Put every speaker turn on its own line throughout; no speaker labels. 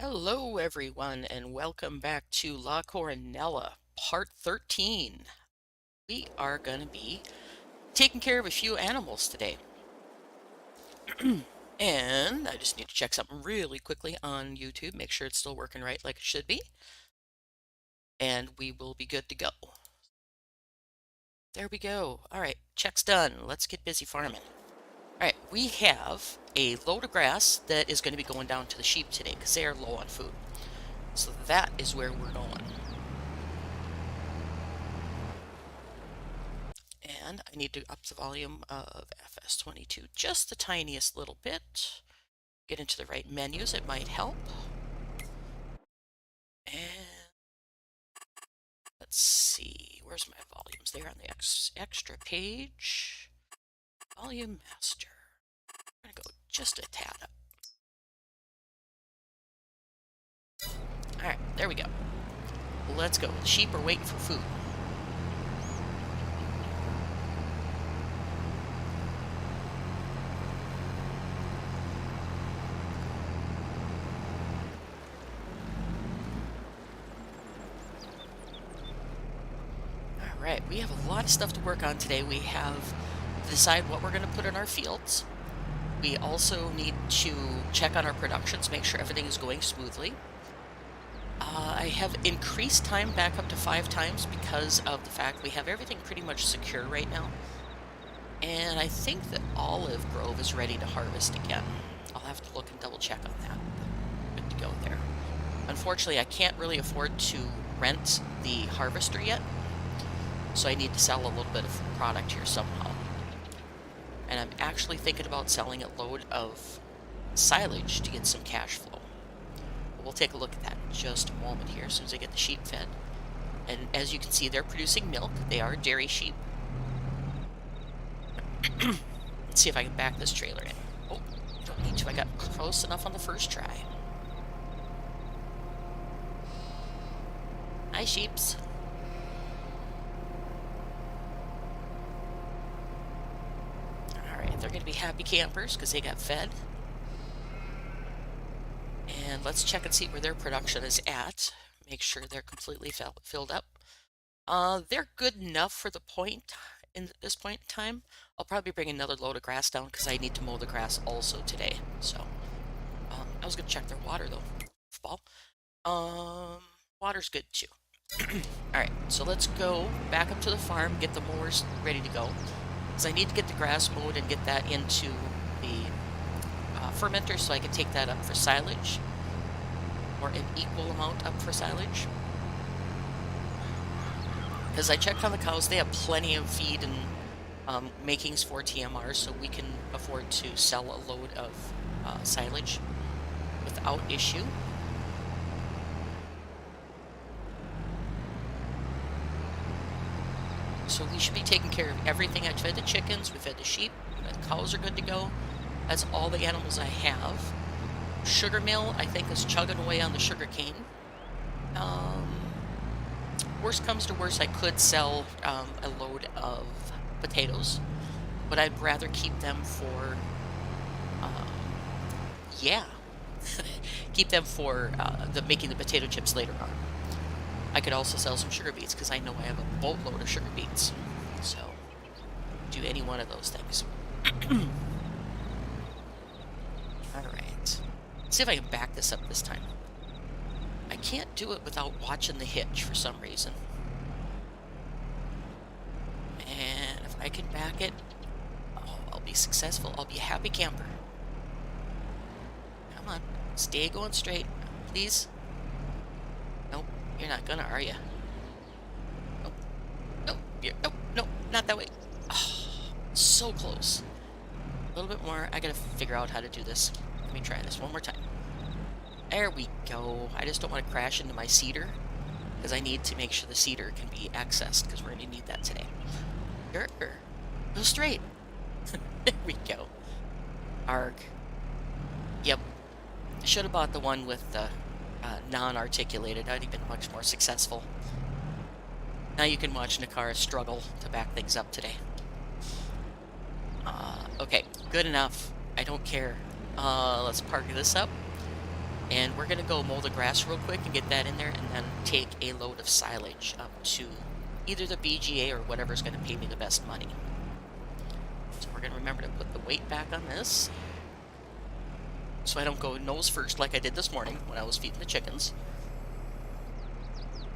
Hello, everyone, and welcome back to La Coronella, part 13. We are going to be taking care of a few animals today. And I just need to check something really quickly on YouTube, make sure it's still working right like it should be, and we will be good to go. There we go. All right, check's done. Let's get busy farming. All right, we have a load of grass that is going to be going down to the sheep today because they are low on food. So that is where we're going. And I need to up the volume of FS22 just the tiniest little bit. Get into the right menus, it might help. And let's see, where's my volumes? They're on the extra page. Volume master. I'm gonna go just a tad up. Alright, there we go. Let's go. The sheep are waiting for food. Alright, we have a lot of stuff to work on today. We have to decide what we're going to put in our fields. We also need to check on our productions, make sure everything is going smoothly. I have increased time back up to 5 times because of the fact we have everything pretty much secure right now. And I think that Olive Grove is ready to harvest again. I'll have to look and double check on that. Good to go there. Unfortunately, I can't really afford to rent the harvester yet, so I need to sell a little bit of product here somehow. And I'm actually thinking about selling a load of silage to get some cash flow. We'll take a look at that in just a moment here as soon as I get the sheep fed. And as you can see, they're producing milk. They are dairy sheep. Let's see if I can back this trailer in. Oh, don't need to. I got close enough on the first try. Hi, sheeps. Alright, they're going to be happy campers because they got fed. And let's check and see where their production is at. Make sure they're completely filled up. They're good enough for the point in this point in time. I'll probably bring another load of grass down because I need to mow the grass also today. So, I was gonna check their water though. Water's good too. All right, so let's go back up to the farm, get the mowers ready to go, because I need to get the grass mowed and get that into the fermenter so I can take that up for silage, or an equal amount up for silage. Because I checked on the cows, they have plenty of feed and makings for TMR, so we can afford to sell a load of silage without issue. So we should be taking care of everything. I fed the chickens, we fed the sheep, the cows are good to go. That's all the animals I have. Sugar mill, I think, is chugging away on the sugar cane. Worst comes to worst, I could sell a load of potatoes, but I'd rather keep them for, yeah, keep them for making the potato chips later on. I could also sell some sugar beets because I know I have a boatload of sugar beets. So, do any one of those things. Alright. See if I can back this up this time. I can't do it without watching the hitch for some reason. And if I can back it, oh, I'll be successful. I'll be a happy camper. Come on. Stay going straight. Please. Nope. You're not gonna, are you? Nope. Nope. Nope. Nope. Not that way. Oh, so close. A little bit more. I gotta figure out how to do this. Let me try this one more time. There we go. I just don't want to crash into my cedar, because I need to make sure the cedar can be accessed, because we're going to need that today. Go straight. There we go. Arg. Yep. Should have bought the one with the non-articulated. I'd have been much more successful. Now you can watch Nakara struggle to back things up today. Okay, good enough. I don't care. Let's park this up. And we're going to go mow the grass real quick and get that in there, and then take a load of silage up to either the BGA or whatever's going to pay me the best money. So we're going to remember to put the weight back on this, so I don't go nose first like I did this morning when I was feeding the chickens.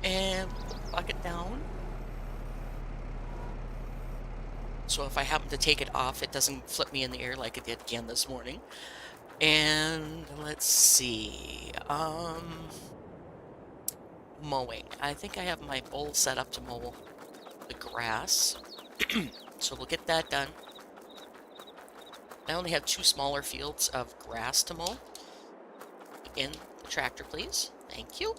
And lock it down. So if I happen to take it off, it doesn't flip me in the air like it did again this morning. And let's see, mowing. I think I have my bowl set up to mow the grass. So we'll get that done. I only have 2 smaller fields of grass to mow. In the tractor, please. Thank you.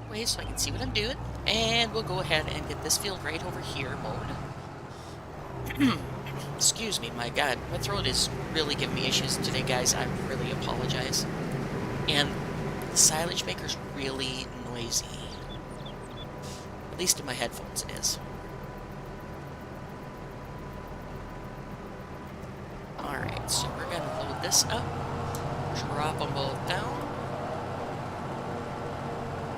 Wait, so I can see what I'm doing. And we'll go ahead and get this field right over here mowed. Excuse me, my God, my throat is really giving me issues today, guys. I really apologize. And the silage maker's really noisy. At least in my headphones it is. Alright, so we're going to load this up. Drop them both down.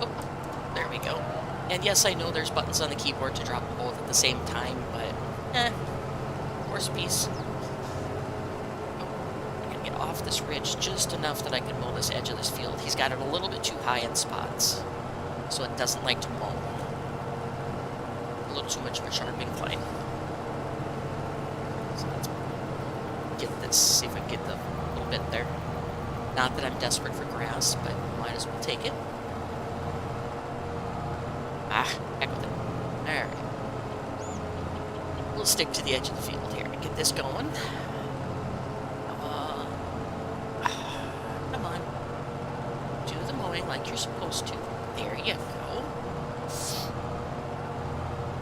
Oh, there we go. And yes, I know there's buttons on the keyboard to drop them both at the same time, but horse piece. Oh, I'm gonna get off this ridge just enough that I can mow this edge of this field. He's got it a little bit too high in spots, so it doesn't like to mow. A little too much of a sharp incline. So let's get this, see if I can get the little bit there. Not that I'm desperate for grass, but might as well take it. Heck with it. Alright. We'll stick to the edge of the field here and get this going. Come on. Do the mowing like you're supposed to. There you go.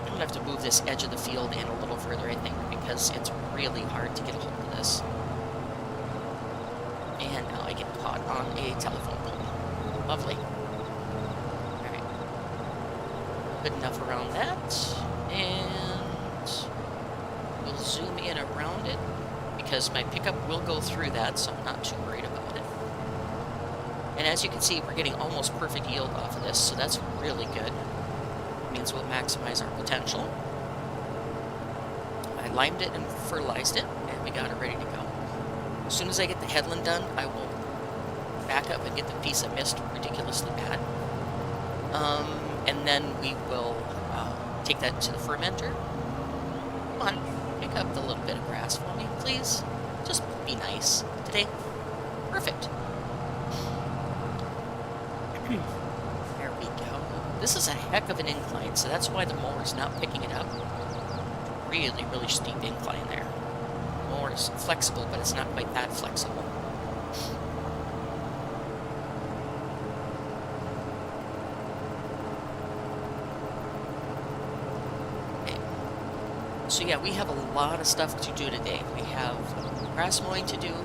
I'm going to have to move this edge of the field in a little further, I think, because it's really hard to get a hold of this. And now I get caught on a telephone pole. Lovely. Good enough around that, and we'll zoom in around it because my pickup will go through that, so I'm not too worried about it. And as you can see, we're getting almost perfect yield off of this, so that's really good. It means we'll maximize our potential. I limed it and fertilized it, and we got it ready to go. As soon as I get the headland done, I will back up and get the piece I missed ridiculously bad. And then we will take that to the fermenter. Come on, pick up the little bit of grass for me, please. Just be nice today. Perfect. There we go. This is a heck of an incline, so that's why the mower's not picking it up. Really, really steep incline there. The mower's flexible, but it's not quite that flexible. So yeah, we have a lot of stuff to do today. We have grass mowing to do,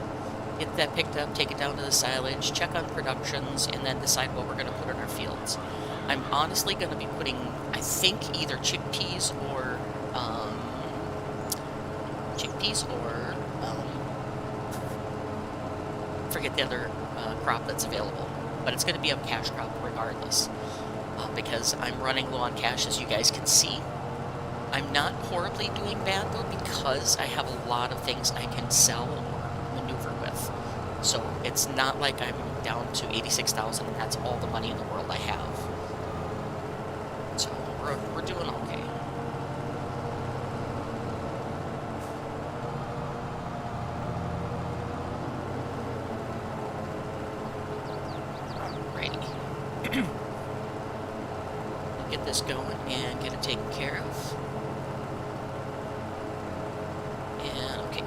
get that picked up, take it down to the silage, check on productions, and then decide what we're going to put in our fields. I'm honestly going to be putting, I think, either chickpeas or forget the other crop that's available. But it's going to be a cash crop regardless, because I'm running low on cash, as you guys can see. I'm not horribly doing bad, though, because I have a lot of things I can sell or maneuver with. So it's not like I'm down to 86,000 and that's all the money in the world I have. So we're doing okay. Alrighty. Get this going and get it taken care of.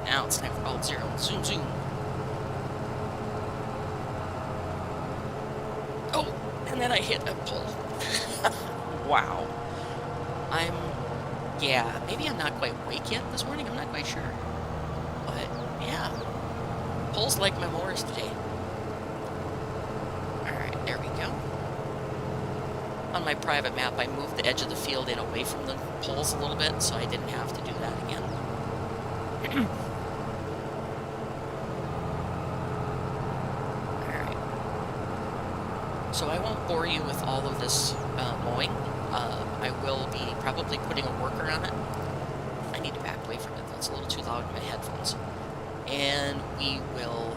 Now it's time for Alt 0. Zoom, zoom. Oh, and then I hit a pole. Wow. Yeah, maybe I'm not quite awake yet this morning. I'm not quite sure. But, yeah. Poles like my mowers today. Alright, there we go. on my private map, I moved the edge of the field in away from the poles a little bit, so I didn't have to do that again. Alright. So I won't bore you with all of this mowing. I will be probably putting a worker on it. I need to back away from it. That's a little too loud in my headphones. And we will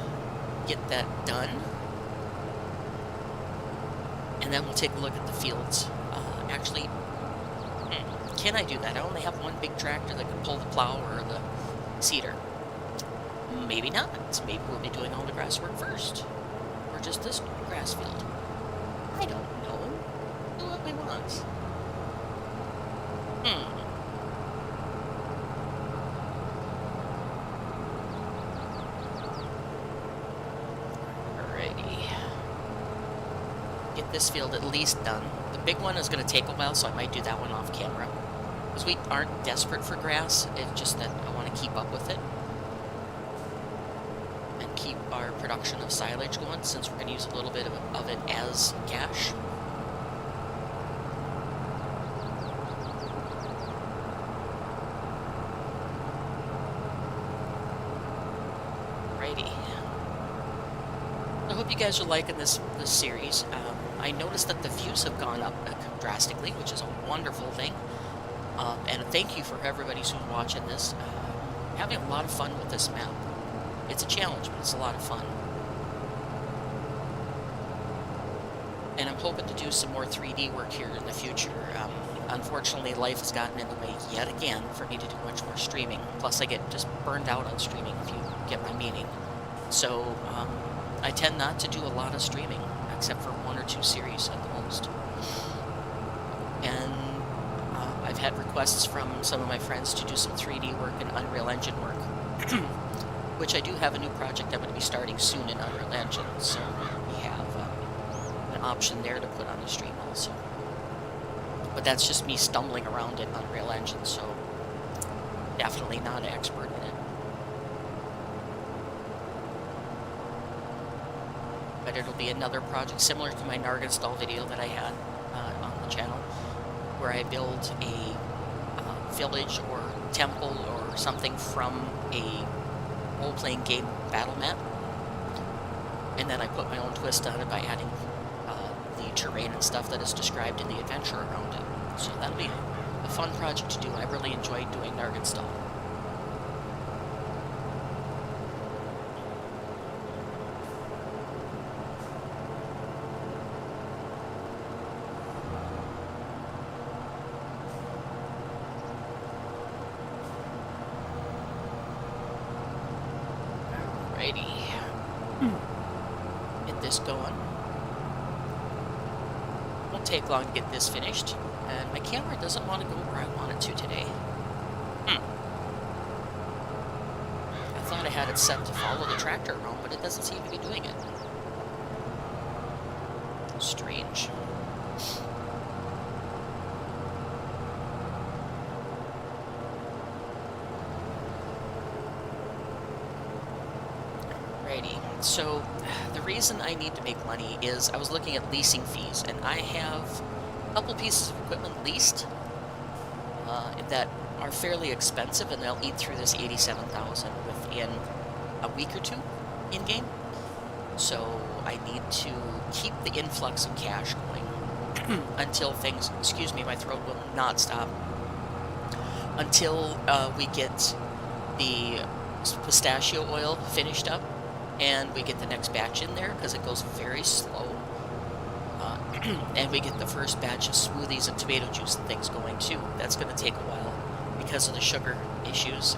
get that done. And then we'll take a look at the fields. Actually, can I do that? I only have one big tractor that can pull the plow or the seeder. Maybe not. Maybe we'll be doing all the grass work first. Or just this grass field. I don't know. Do what we want. Get this field at least done. The big one is going to take a while, so I might do that one off camera. Because we aren't desperate for grass, it's just that I want to keep up with it. And keep our production of silage going, since we're going to use a little bit of it as cash. Righty. I hope you guys are liking this series. I noticed that the views have gone up drastically, which is a wonderful thing. And thank you for everybody who's watching this. Having a lot of fun with this map. It's a challenge, but it's a lot of fun. And I'm hoping to do some more 3D work here in the future. Unfortunately, life has gotten in the way yet again for me to do much more streaming. Plus, I get just burned out on streaming, if you get my meaning. So, I tend not to do a lot of streaming, except for 1 or 2 series at the most. And I've had requests from some of my friends to do some 3D work and Unreal Engine work, which I do have a new project I'm going to be starting soon in Unreal Engine, so we have an option there to put on the stream also. But that's just me stumbling around in Unreal Engine, so definitely not an expert in it. But it'll be another project similar to my Narg install video that I had on the channel, where I build a village or temple or something from a role-playing game battle map, and then I put my own twist on it by adding the terrain and stuff that is described in the adventure around it. So that'll be a fun project to do. I really enjoyed doing Narg install. Get this going. Won't take long to get this finished, and my camera doesn't want to go where I want it to today. I thought I had it set to follow the tractor around, but it doesn't seem to be doing it. Strange. So the reason I need to make money is I was looking at leasing fees, and I have a couple pieces of equipment leased that are fairly expensive, and they'll eat through this $87,000 within a week or 2 in-game. So I need to keep the influx of cash going until things, excuse me, my throat will not stop, until we get the pistachio oil finished up. And we get the next batch in there, because it goes very slow. And we get the first batch of smoothies and tomato juice and things going too. That's going to take a while because of the sugar issues.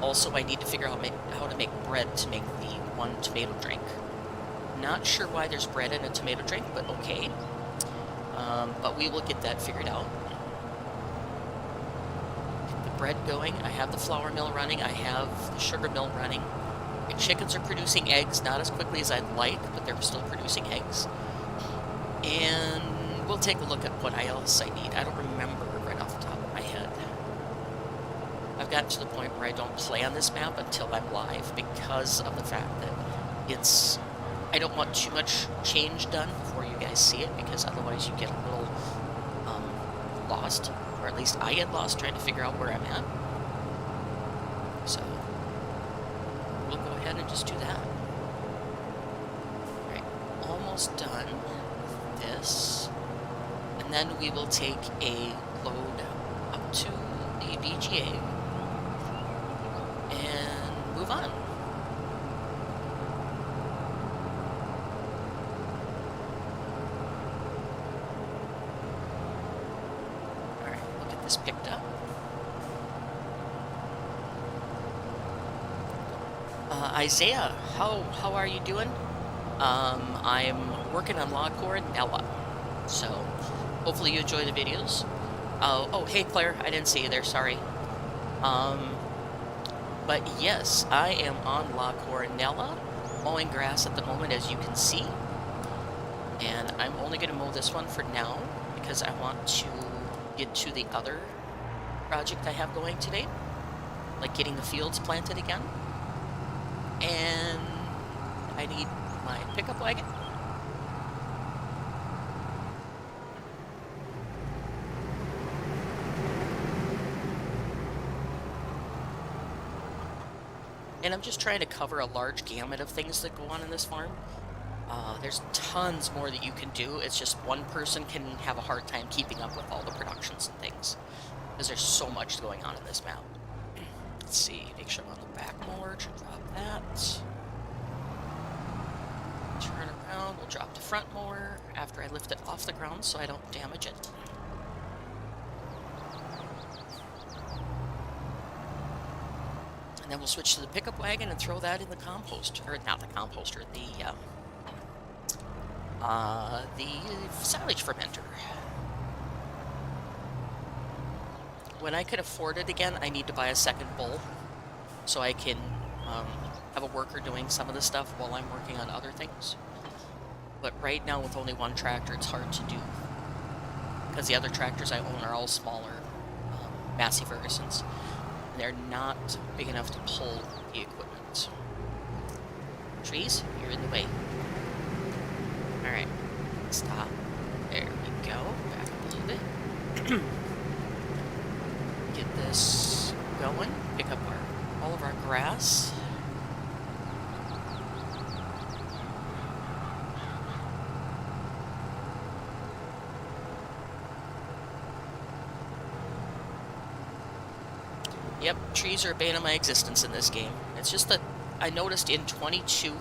Also, I need to figure out how to make bread to make the one tomato drink. Not sure why there's bread in a tomato drink, but okay. But we will get that figured out. Get the bread going. I have the flour mill running. I have the sugar mill running. The chickens are producing eggs, not as quickly as I'd like, but they're still producing eggs. And we'll take a look at what else I need. I don't remember right off the top of my head. I've gotten to the point where I don't play on this map until I'm live, because of the fact that it's I don't want too much change done before you guys see it, because otherwise you get a little lost, or at least I get lost trying to figure out where I'm at. So we'll go ahead and just do that. All right, almost done with this. And then we will take a load up to the VGA and move on. All right, we'll get this picked up. Isaiah, how are you doing? I'm working on La Coronella, so hopefully you enjoy the videos. Oh, hey Claire, I didn't see you there, sorry. But yes, I am on La Coronella, mowing grass at the moment, as you can see. And I'm only going to mow this one for now, because I want to get to the other project I have going today, like getting the fields planted again. And I need my pickup wagon. And I'm just trying to cover a large gamut of things that go on in this farm. There's tons more that you can do. It's just one person can have a hard time keeping up with all the productions and things, because there's so much going on in this map. Let's see, make sure I'm on the back mower to drop that. Turn around, we'll drop the front mower after I lift it off the ground so I don't damage it. And then we'll switch to the pickup wagon and throw that in the compost, or not the composter, the silage fermenter. When I can afford it again, I need to buy a second bull so I can have a worker doing some of the stuff while I'm working on other things. But right now, with only one tractor, it's hard to do, because the other tractors I own are all smaller Massey Fergusons. They're not big enough to pull the equipment. Trees, you're in the way. Alright, stop. There we go. Back a little bit. Get this going. Pick up all of our grass. Yep, trees are a bane of my existence in this game. It's just that I noticed in 22,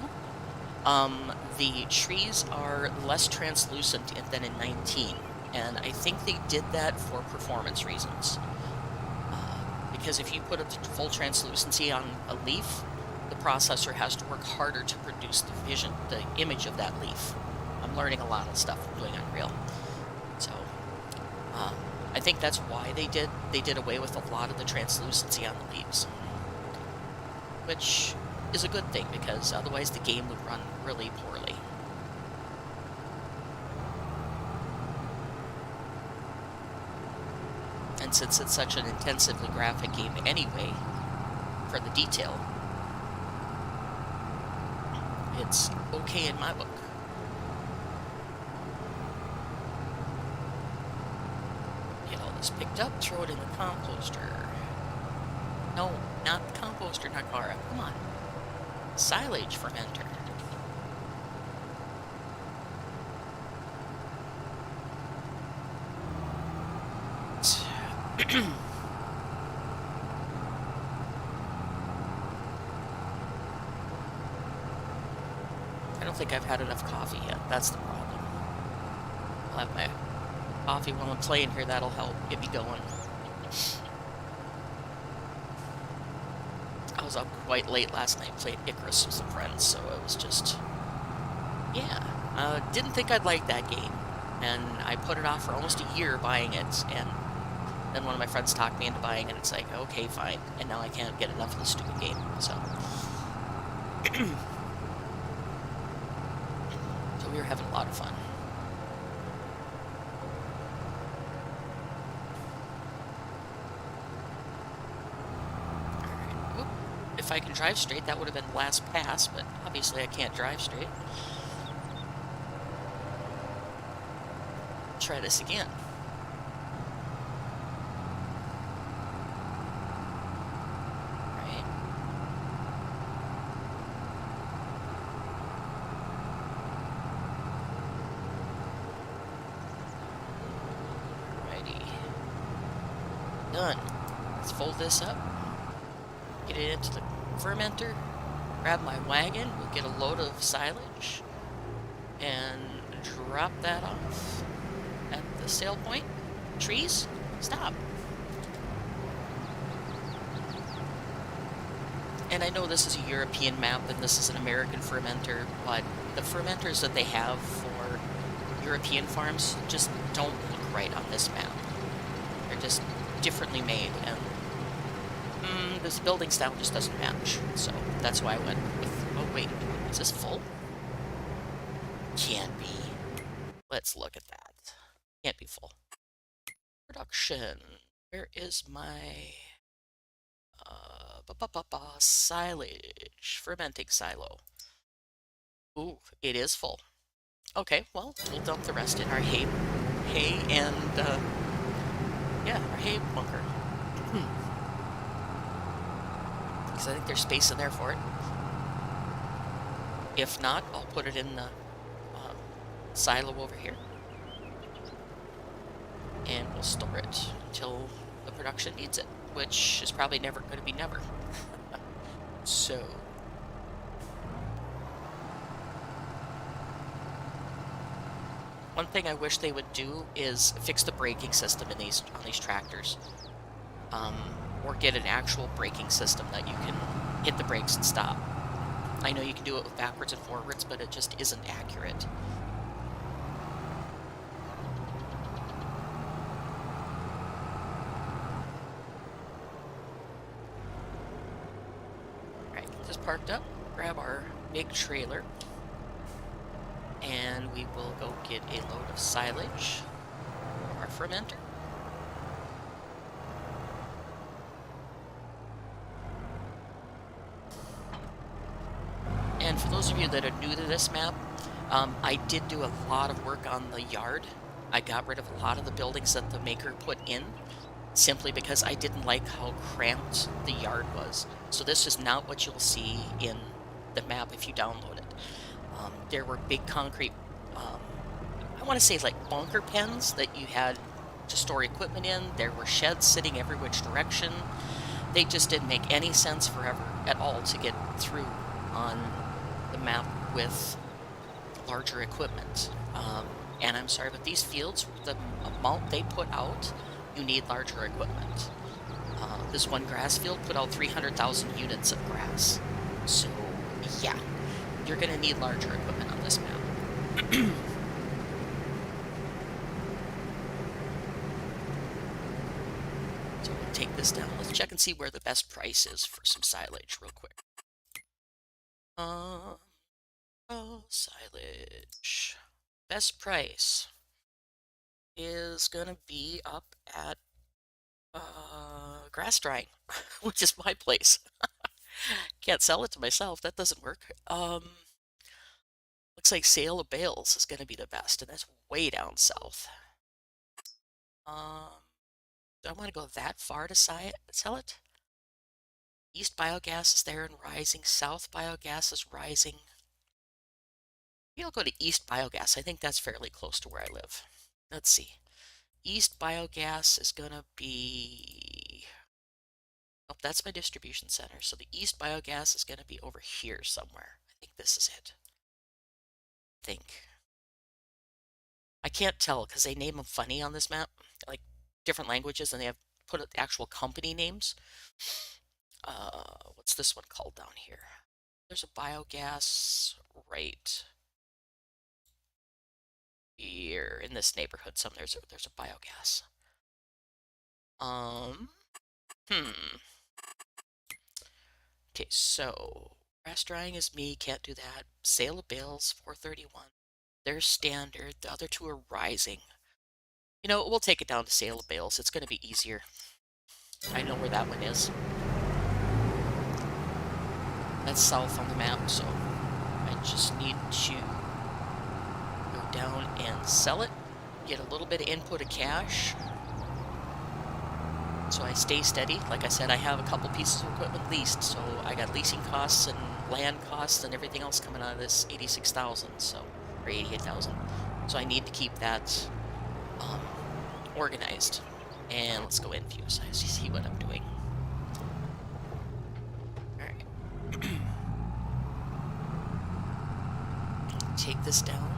the trees are less translucent than in 19, and I think they did that for performance reasons. Because if you put a full translucency on a leaf, the processor has to work harder to produce the image of that leaf. I'm learning a lot of stuff from doing Unreal. So, I think that's why they did away with a lot of the translucency on the leaves. Which is a good thing, because otherwise the game would run really poorly. And since it's such an intensively graphic game anyway, for the detail, it's okay in my book. Get all this picked up, throw it in the composter. No, not the composter, Nakara. Come on. Silage fermenter. I don't think I've had enough coffee yet. That's the problem. I'll have my coffee while I'm playing here. That'll help get me going. I was up quite late last night, played Icarus with some friends, so it was just... yeah. Didn't think I'd like that game. And I put it off for almost a year buying it, and then one of my friends talked me into buying it, and it's like, okay, fine. And now I can't get enough of the stupid game, so... so we were having a lot of fun. Alright, if I can drive straight, that would have been the last pass, but obviously I can't drive straight. try this again. Right. Righty. Done. Let's fold this up. Get it into the fermenter. Grab my wagon. We'll get a load of silage. And drop that off at the sale point. Trees, stop. And I know this is a European map and this is an American fermenter, but the fermenters that they have for European farms just don't look right on this map. They're just differently made, and this building style just doesn't match. So that's why I went with, oh wait, is this full? Can't be. Let's look at that. Can't be full. Production. Where is my silage? Fermenting silo. Ooh, it is full. Okay, well, we'll dump the rest in our hay and, yeah, our hay bunker. Because I think there's space in there for it. If not, I'll put it in the silo over here. And we'll store it until the production needs it, which is probably never going to be never. So, one thing I wish they would do is fix the braking system in on these tractors, or get an actual braking system that you can hit the brakes and stop. I know you can do it with backwards and forwards, but it just isn't accurate. Parked up, grab our big trailer, and we will go get a load of silage from our fermenter. And for those of you that are new to this map, I did do a lot of work on the yard. I got rid of a lot of the buildings that the maker put in, simply because I didn't like how cramped the yard was. So this is not what you'll see in the map if you download it. There were big concrete, I want to say like bunker pens that you had to store equipment in. There were sheds sitting every which direction. They just didn't make any sense at all to get through on the map with larger equipment. And I'm sorry, but these fields, the amount they put out, you need larger equipment. This one grass field put out 300,000 units of grass. So, yeah, you're going to need larger equipment on this map. So we'll take this down. Let's check and see where the best price is for some silage real quick. Silage. Best price is going to be up at grass drying, which is my place. Can't sell it to myself. That doesn't work. Looks like sale of bales is going to be the best, and that's way down south. Do I want to go that far to sell it? East biogas is there and rising. South biogas is rising. Maybe I'll go to East biogas. I think that's fairly close to where I live. Let's see. East biogas is going to be... Oh, that's my distribution center. So the East biogas is going to be over here somewhere. I think this is it. I can't tell because they name them funny on this map, like different languages, and they have put actual company names. What's this one called down here? There's a biogas right here in this neighborhood. There's a biogas. Okay, so grass drying is me, can't do that. Sale of bales, 431. They're standard. The other two are rising. You know, we'll take it down to sale of bales. It's going to be easier. I know where that one is. That's south on the map, so I just need to go down and sell it. get a little bit of input of cash so I stay steady. Like I said, I have a couple pieces of equipment leased, so I got leasing costs and land costs and everything else coming out of this 86,000, so, or 88,000. So I need to keep that um, organized. And let's go in view so I see what I'm doing. All right. Take this down,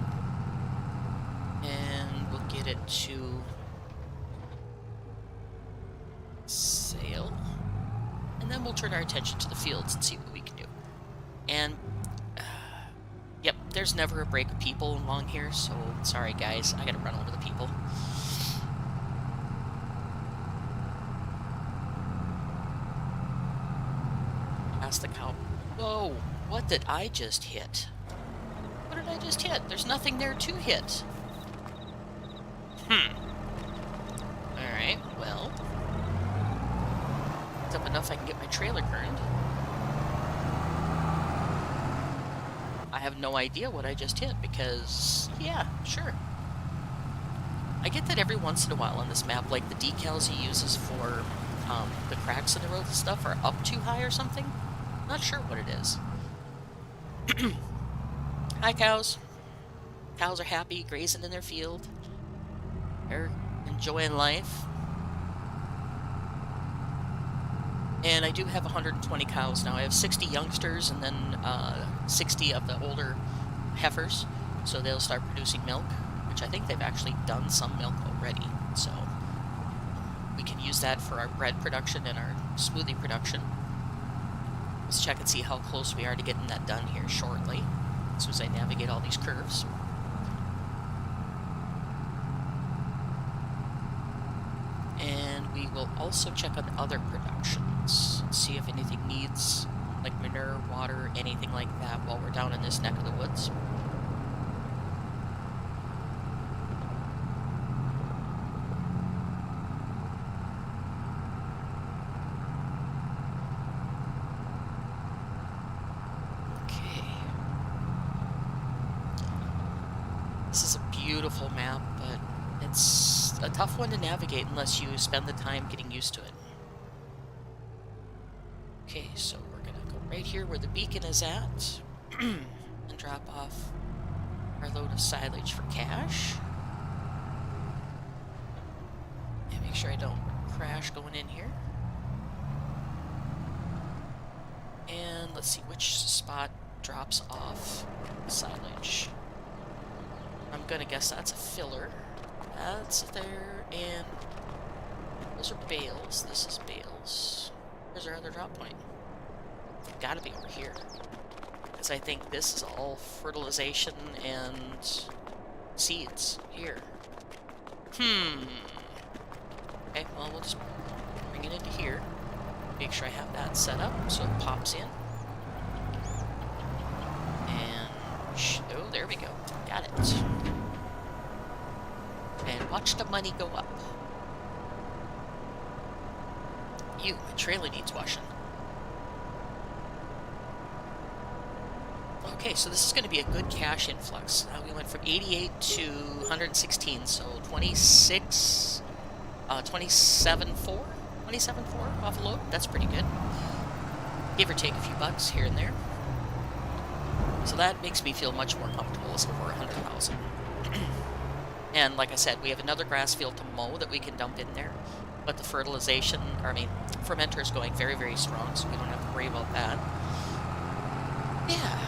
and we'll get it to sale, and then we'll turn our attention to the fields and see what we can do. And yep, there's never a break of people along here, so sorry guys, I gotta run over the people. Ask the cow. Whoa, what did I just hit? What did I just hit? There's nothing there to hit. Alright, well. It's up enough I can get my trailer turned. I have no idea what I just hit because, yeah, sure. I get that every once in a while on this map, like the decals he uses for the cracks in the road and stuff are up too high or something. Not sure what it is. Hi, cows. Cows are happy, grazing in their field. They're enjoying life. And I do have 120 cows now. I have 60 youngsters and then 60 of the older heifers. So they'll start producing milk, which I think they've actually done some milk already. So we can use that for our bread production and our smoothie production. Let's check and see how close we are to getting that done here shortly, as soon as I navigate all these curves. And we will also check on other productions, see if anything needs, like manure, water, anything like that while we're down in this neck of the woods. This is a beautiful map, but it's a tough one to navigate unless you spend the time getting used to it. Okay, so we're gonna go right here where the beacon is at and drop off our load of silage for cash. And make sure I don't crash going in here. And let's see which spot drops off silage. I'm gonna guess that's a filler. That's there, and those are bales. This is bales. Where's our other drop point? Gotta be over here. Because I think this is all fertilization and seeds here. Okay, well, we'll just bring it into here. Make sure I have that set up so it pops in. And, oh, there we go. Got it. And watch the money go up. My trailer needs washing. Okay, so this is going to be a good cash influx. We went from 88 to 116, so 26, 27.4? 27.4 off a load. That's pretty good. Give or take a few bucks here and there. So that makes me feel much more comfortable as over 100,000. And like I said, we have another grass field to mow that we can dump in there. But the fertilization, fermenter is going very, very strong, so we don't have to worry about that. Yeah.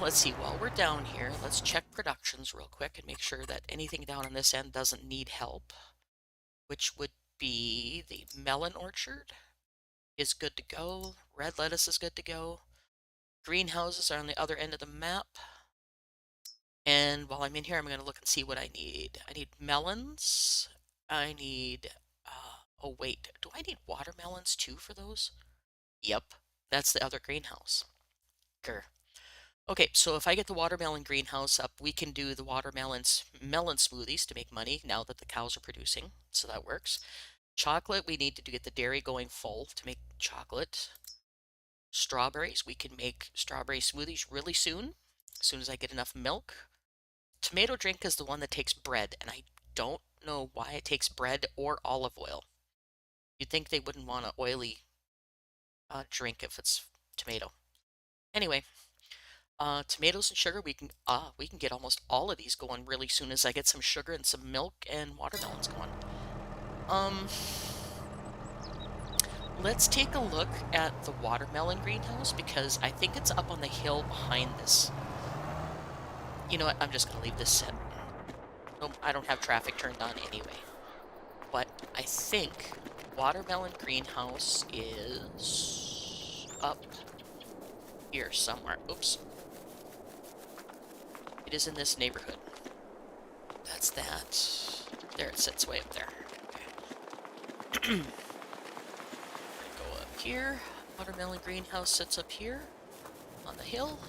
Let's see, while we're down here, let's check productions real quick and make sure that anything down on this end doesn't need help, which would be the melon orchard is good to go. Red lettuce is good to go. Greenhouses are on the other end of the map. And while I'm in here, I'm going to look and see what I need. I need melons. I need, oh wait, do I need watermelons too for those? Yep, that's the other greenhouse. Grr. Okay, so if I get the watermelon greenhouse up, we can do the melon smoothies to make money now that the cows are producing, so that works. Chocolate, we need to get the dairy going full to make chocolate. Strawberries, we can make strawberry smoothies really soon, as soon as I get enough milk. Tomato drink is the one that takes bread, and I don't know why it takes bread or olive oil. You'd think they wouldn't want an oily drink if it's tomato. Anyway, tomatoes and sugar, we can get almost all of these going really soon as I get some sugar and some milk and watermelons going. Let's take a look at the watermelon greenhouse because I think it's up on the hill behind this. You know what? I'm just going to leave this set. Nope, I don't have traffic turned on anyway. But I think watermelon greenhouse is up here somewhere. Oops. It is in this neighborhood. That's that. There, it sits way up there. Okay. Go up here. Watermelon greenhouse sits up here on the hill.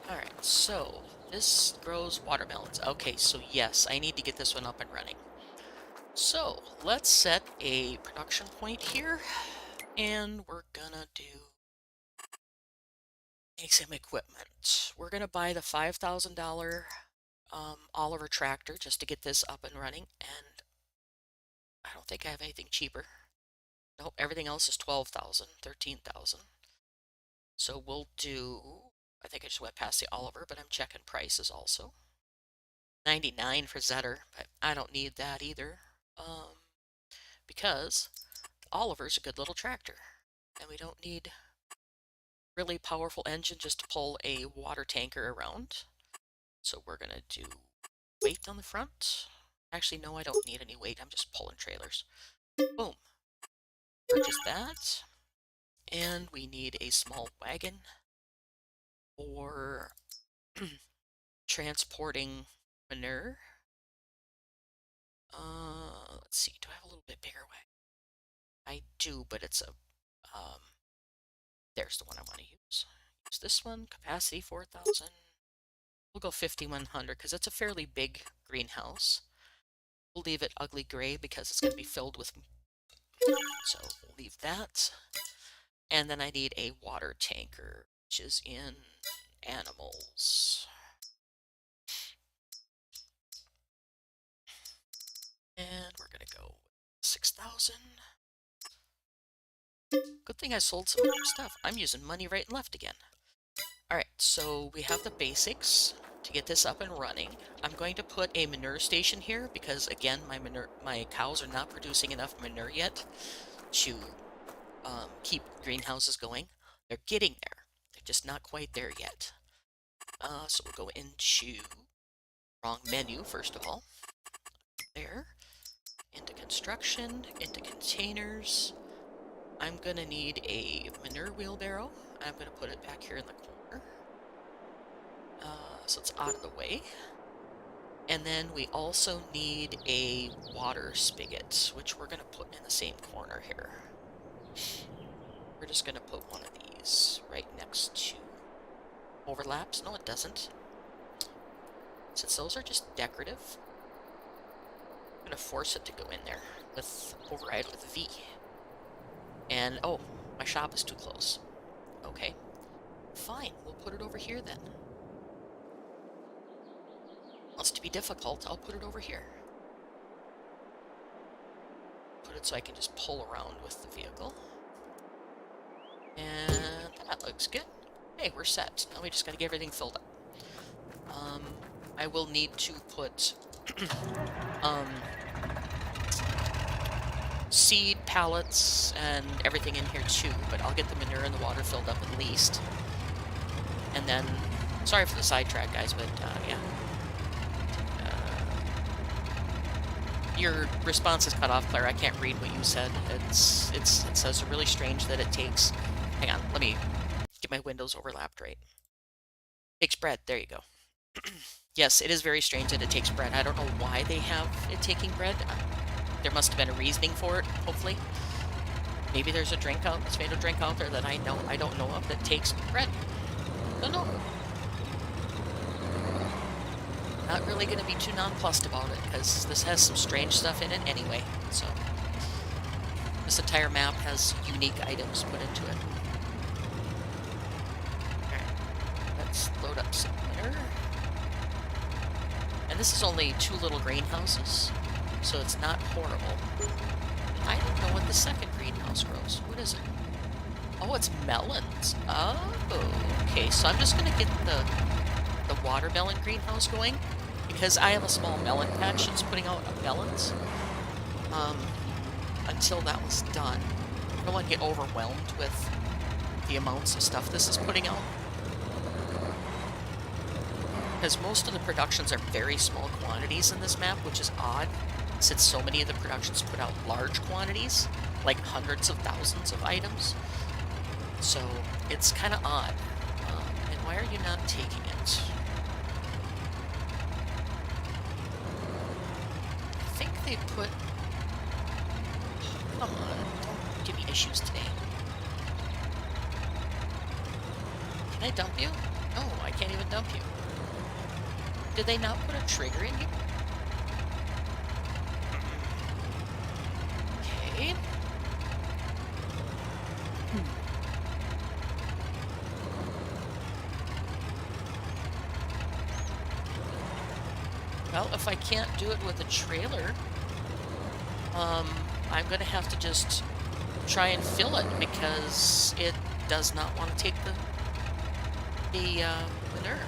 Alright, so this grows watermelons. Okay, so yes, I need to get this one up and running. So let's set a production point here, and we're gonna make some equipment. We're gonna buy the $5,000 Oliver tractor just to get this up and running, and I don't think I have anything cheaper. Nope, everything else is $12,000, $13,000. So we'll do, I think I just went past the Oliver, but I'm checking prices also. $99 for Zetter, but I don't need that either, because the Oliver's a good little tractor, and we don't need really powerful engine just to pull a water tanker around. So we're gonna do weight on the front. Actually, no, I don't need any weight. I'm just pulling trailers. Boom. Purchase that. And we need a small wagon for transporting manure. Let's see. Do I have a little bit bigger wagon? I do, but it's a there's the one I want to use. Use this one. Capacity 4,000. We'll go 5,100 because it's a fairly big greenhouse. We'll leave it ugly gray because it's going to be filled with. So we'll leave that. And then I need a water tanker, which is in animals. And we're going to go 6,000. Good thing I sold some stuff. I'm using money right and left again. Alright, so we have the basics to get this up and running. I'm going to put a manure station here because, again, my cows are not producing enough manure yet to keep greenhouses going. They're getting there. They're just not quite there yet. So we'll go into wrong menu, first of all. There. Into construction, into containers. I'm going to need a manure wheelbarrow. I'm going to put it back here in the corner. So it's out of the way. And then we also need a water spigot, which we're going to put in the same corner here. We're just going to put one of these right next to overlaps. No, it doesn't. Since those are just decorative, I'm going to force it to go in there with override with V. And, oh, my shop is too close. Okay. Fine, we'll put it over here then. Wants to be difficult, I'll put it over here. Put it so I can just pull around with the vehicle. And that looks good. Hey, we're set. Now we just gotta get everything filled up. I will need to put seed pallets and everything in here too, but I'll get the manure and the water filled up at least. And then, sorry for the sidetrack, guys, but yeah. Your response is cut off, Claire. I can't read what you said. It says really strange that it takes. Hang on, let me get my windows overlapped right. Takes bread. There you go. Yes, it is very strange that it takes bread. I don't know why they have it taking bread. There must have been a reasoning for it, hopefully. Maybe there's a tomato drink out there that I don't know of that takes bread. Don't know. Not really going to be too nonplussed about it, because this has some strange stuff in it anyway, so. This entire map has unique items put into it. Alright, let's load up some manure. And this is only 2 little greenhouses, so it's not horrible. I don't know what the second greenhouse grows. What is it? Oh, it's melons. Oh, okay. So I'm just gonna get the watermelon greenhouse going because I have a small melon patch that's putting out melons. Um, until that was done, I don't want to get overwhelmed with the amounts of stuff this is putting out. Because most of the productions are very small quantities in this map, which is odd, since so many of the productions put out large quantities, like hundreds of thousands of items. So it's kind of odd. And why are you not taking it? I think they put... Come on, don't give me issues today. Can I dump you? No, I can't even dump you. Did they not put a trigger in here? Okay. Well, if I can't do it with a trailer, I'm gonna have to just try and fill it because it does not want to take the manure.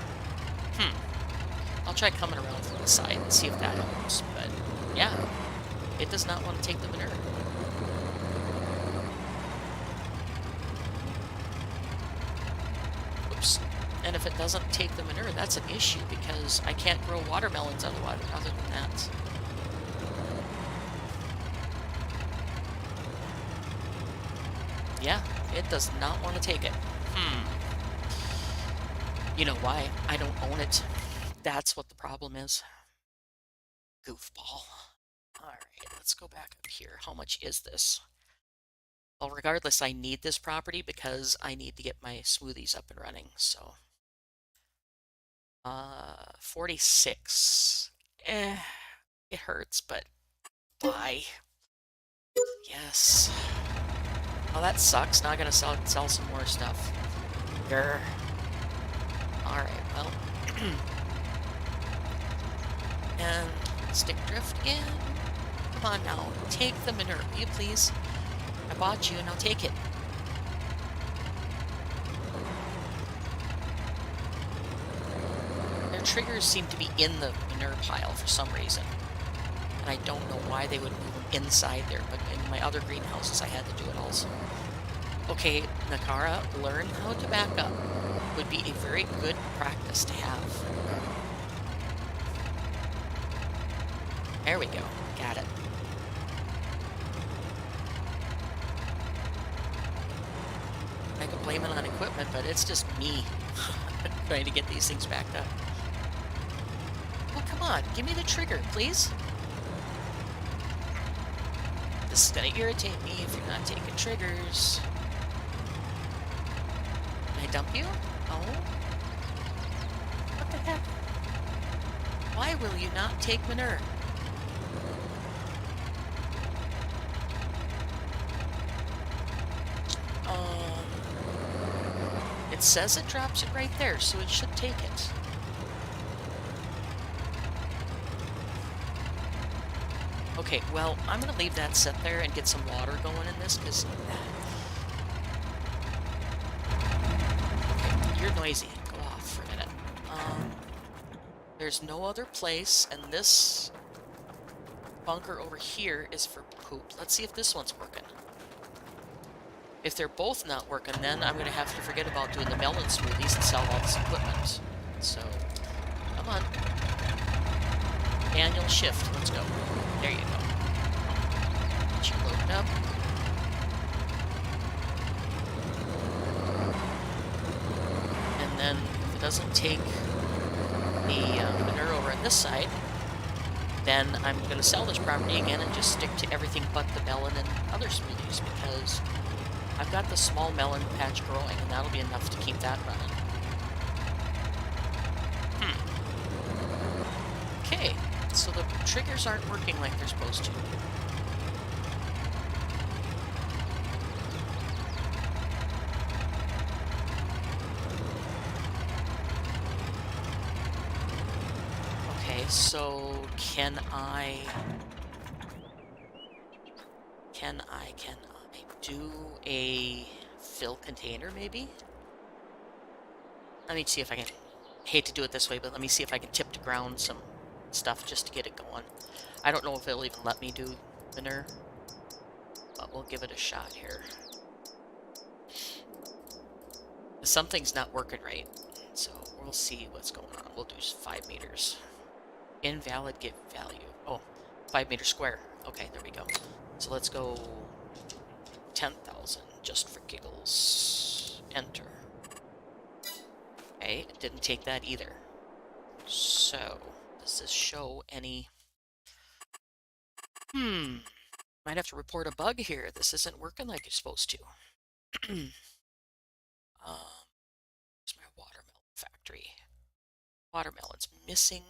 I'll try coming around from the side and see if that helps, but yeah, it does not want to take the manure. Oops. And if it doesn't take the manure, that's an issue because I can't grow watermelons otherwise, other than that. Yeah, it does not want to take it. You know why? I don't own it. That's what the problem is. Goofball. Alright, let's go back up here. How much is this? Well, regardless, I need this property because I need to get my smoothies up and running, so... 46. It hurts, but why? Yes. Oh, that sucks. Now I gotta sell some more stuff. Grr. Alright, well... And stick drift again. Come on now, take the manure, will you please? I bought you, now take it. Their triggers seem to be in the manure pile for some reason. And I don't know why they would move them inside there, but in my other greenhouses I had to do it also. Okay, Nakara, learn how to back up. Would be a very good practice to have. There we go. Got it. I could blame it on equipment, but it's just me trying to get these things backed up. Well, come on. Give me the trigger, please. This is going to irritate me if you're not taking triggers. Can I dump you? Oh. What the heck? Why will you not take manure? It says it drops it right there, so it should take it. Okay, well, I'm going to leave that sit there and get some water going in this, because... Okay, you're noisy. Go off for a minute. There's no other place, and this bunker over here is for poop. Let's see if this one's working. If they're both not working, then I'm going to have to forget about doing the melon smoothies and sell all this equipment. So, come on. Manual shift. Let's go. There you go. Get you loaded up. And then, if it doesn't take the manure over on this side, then I'm going to sell this property again and just stick to everything but the melon and other smoothies, because I've got the small melon patch growing, and that'll be enough to keep that running. Okay, so the triggers aren't working like they're supposed to. Okay, so can I do a fill container maybe? Let me see if I can, hate to do it this way, but let me see if I can tip to ground some stuff just to get it going. I don't know if it'll even let me do manure, but we'll give it a shot here. Something's not working right, so we'll see what's going on. We'll do 5 meters. Invalid get value. Oh, 5 meter square. Okay, there we go. So let's go 10,000 just for giggles. Enter. Okay, it didn't take that either. So, does this show any... Might have to report a bug here. This isn't working like it's supposed to. It's my watermelon factory. Watermelon's missing.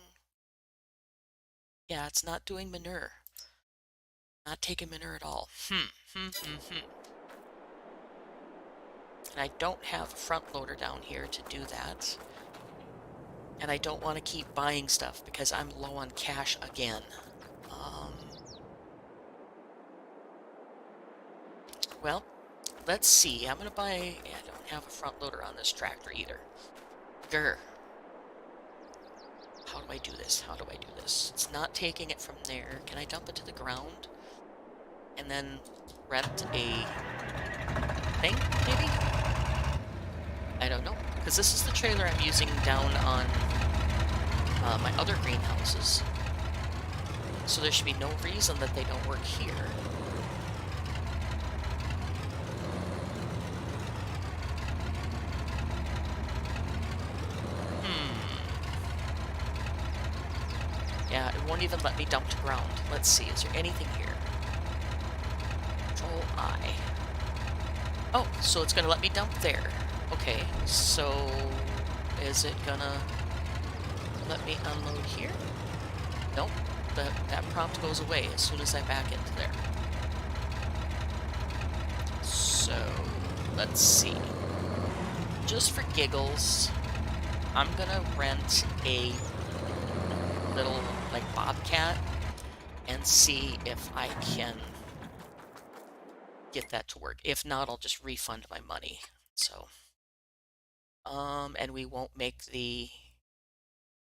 Yeah, it's not doing manure. Not taking manure at all. And I don't have a front loader down here to do that. And I don't want to keep buying stuff because I'm low on cash again. Well, let's see. I'm going to buy... I don't have a front loader on this tractor either. Grr. How do I do this? How do I do this? It's not taking it from there. Can I dump it to the ground? And then rent a thing, maybe? I don't know. Because this is the trailer I'm using down on my other greenhouses. So there should be no reason that they don't work here. Yeah, it won't even let me dump to ground. Let's see, is there anything here? Control I. Oh, so it's gonna let me dump there. Okay, so is it gonna let me unload here? Nope, that prompt goes away as soon as I back into there. So, let's see. Just for giggles, I'm gonna rent a little, like, bobcat and see if I can get that to work. If not, I'll just refund my money. So, and we won't make the,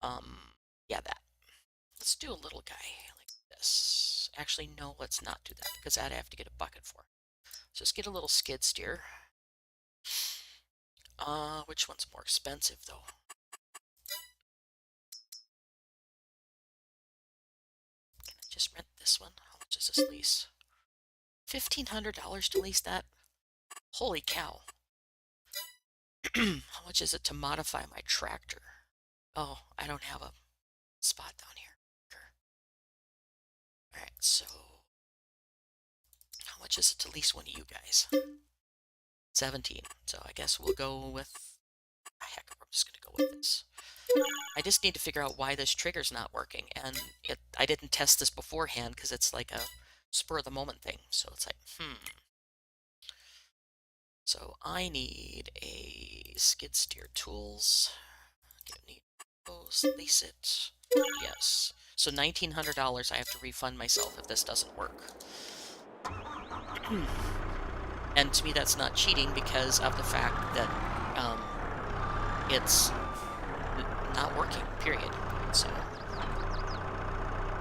yeah, that. Let's do a little guy like this. Actually, no, let's not do that, because I'd have to get a bucket for. So let's get a little skid steer. Which one's more expensive, though? Can I just rent this one? How much is this lease? $1,500 to lease that? Holy cow. How much is it to modify my tractor? Oh, I don't have a spot down here. Alright, so how much is it to lease one of you guys? 17. So I guess we'll go with... Heck, we're just going to go with this. I just need to figure out why this trigger's not working. And I didn't test this beforehand because it's like a spur-of-the-moment thing. So it's like, So I need a skid steer tools. Need those, lease it. Yes. So $1,900 I have to refund myself if this doesn't work. And to me that's not cheating because of the fact that it's not working, period. So,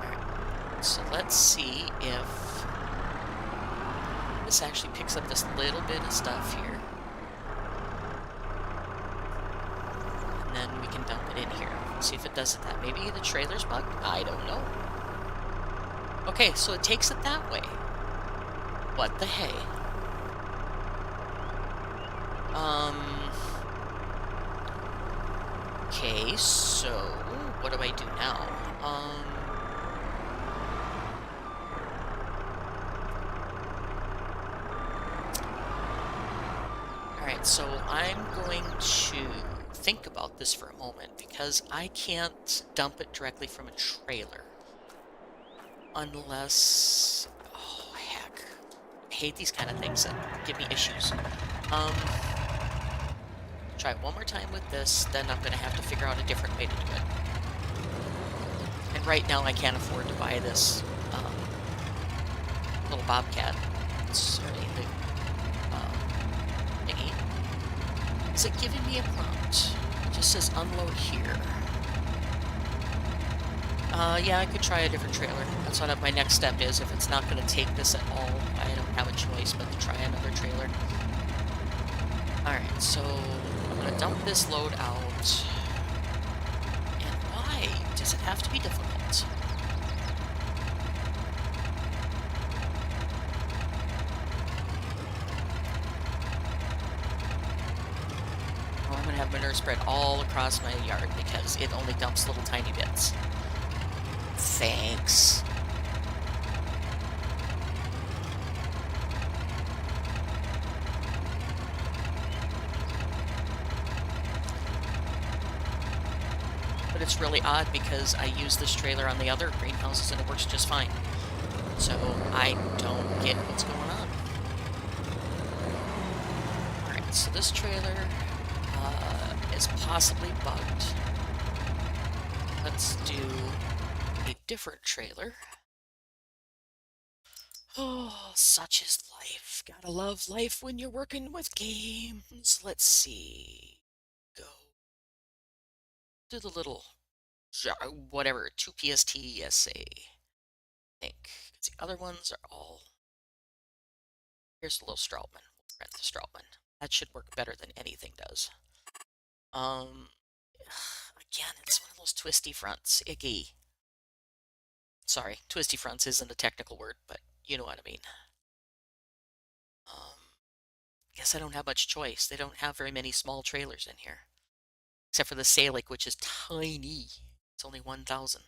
alright. So let's see if this actually picks up this little bit of stuff here. And then we can dump it in here. See if it does it that. Maybe the trailer's bugged? I don't know. Okay, so it takes it that way. What the hey? Okay, so what do I do now? Alright, so I'm going to think about this for a moment because I can't dump it directly from a trailer. Unless... Oh, heck. I hate these kind of things that give me issues. Try it one more time with this, then I'm going to have to figure out a different way to do it. And right now I can't afford to buy this little bobcat. Sorry, the thingy. Is it giving me a prompt? It just says unload here. Yeah, I could try a different trailer. That's what my next step is. If it's not going to take this at all, I don't have a choice but to try another trailer. Alright, so I'm going to dump this load out. And why does it have to be difficult? I'm going to have manure spread all across my yard because it only dumps little tiny bits. Thanks. But it's really odd because I use this trailer on the other greenhouses and it works just fine. So I don't get what's going on. Alright, so this trailer is possibly bugged. Let's do a different trailer. Oh, such is life. Gotta love life when you're working with games. Let's see. Go. Do the little, whatever, 2 PST SA. I think. The other ones are all... Here's the little Strautman. We'll rent the Strautman. That should work better than anything does. Again, it's one of those twisty fronts. Icky. Sorry, twisty fronts isn't a technical word, but you know what I mean. Guess I don't have much choice. They don't have very many small trailers in here. Except for the Salic, which is tiny. It's only 1,000.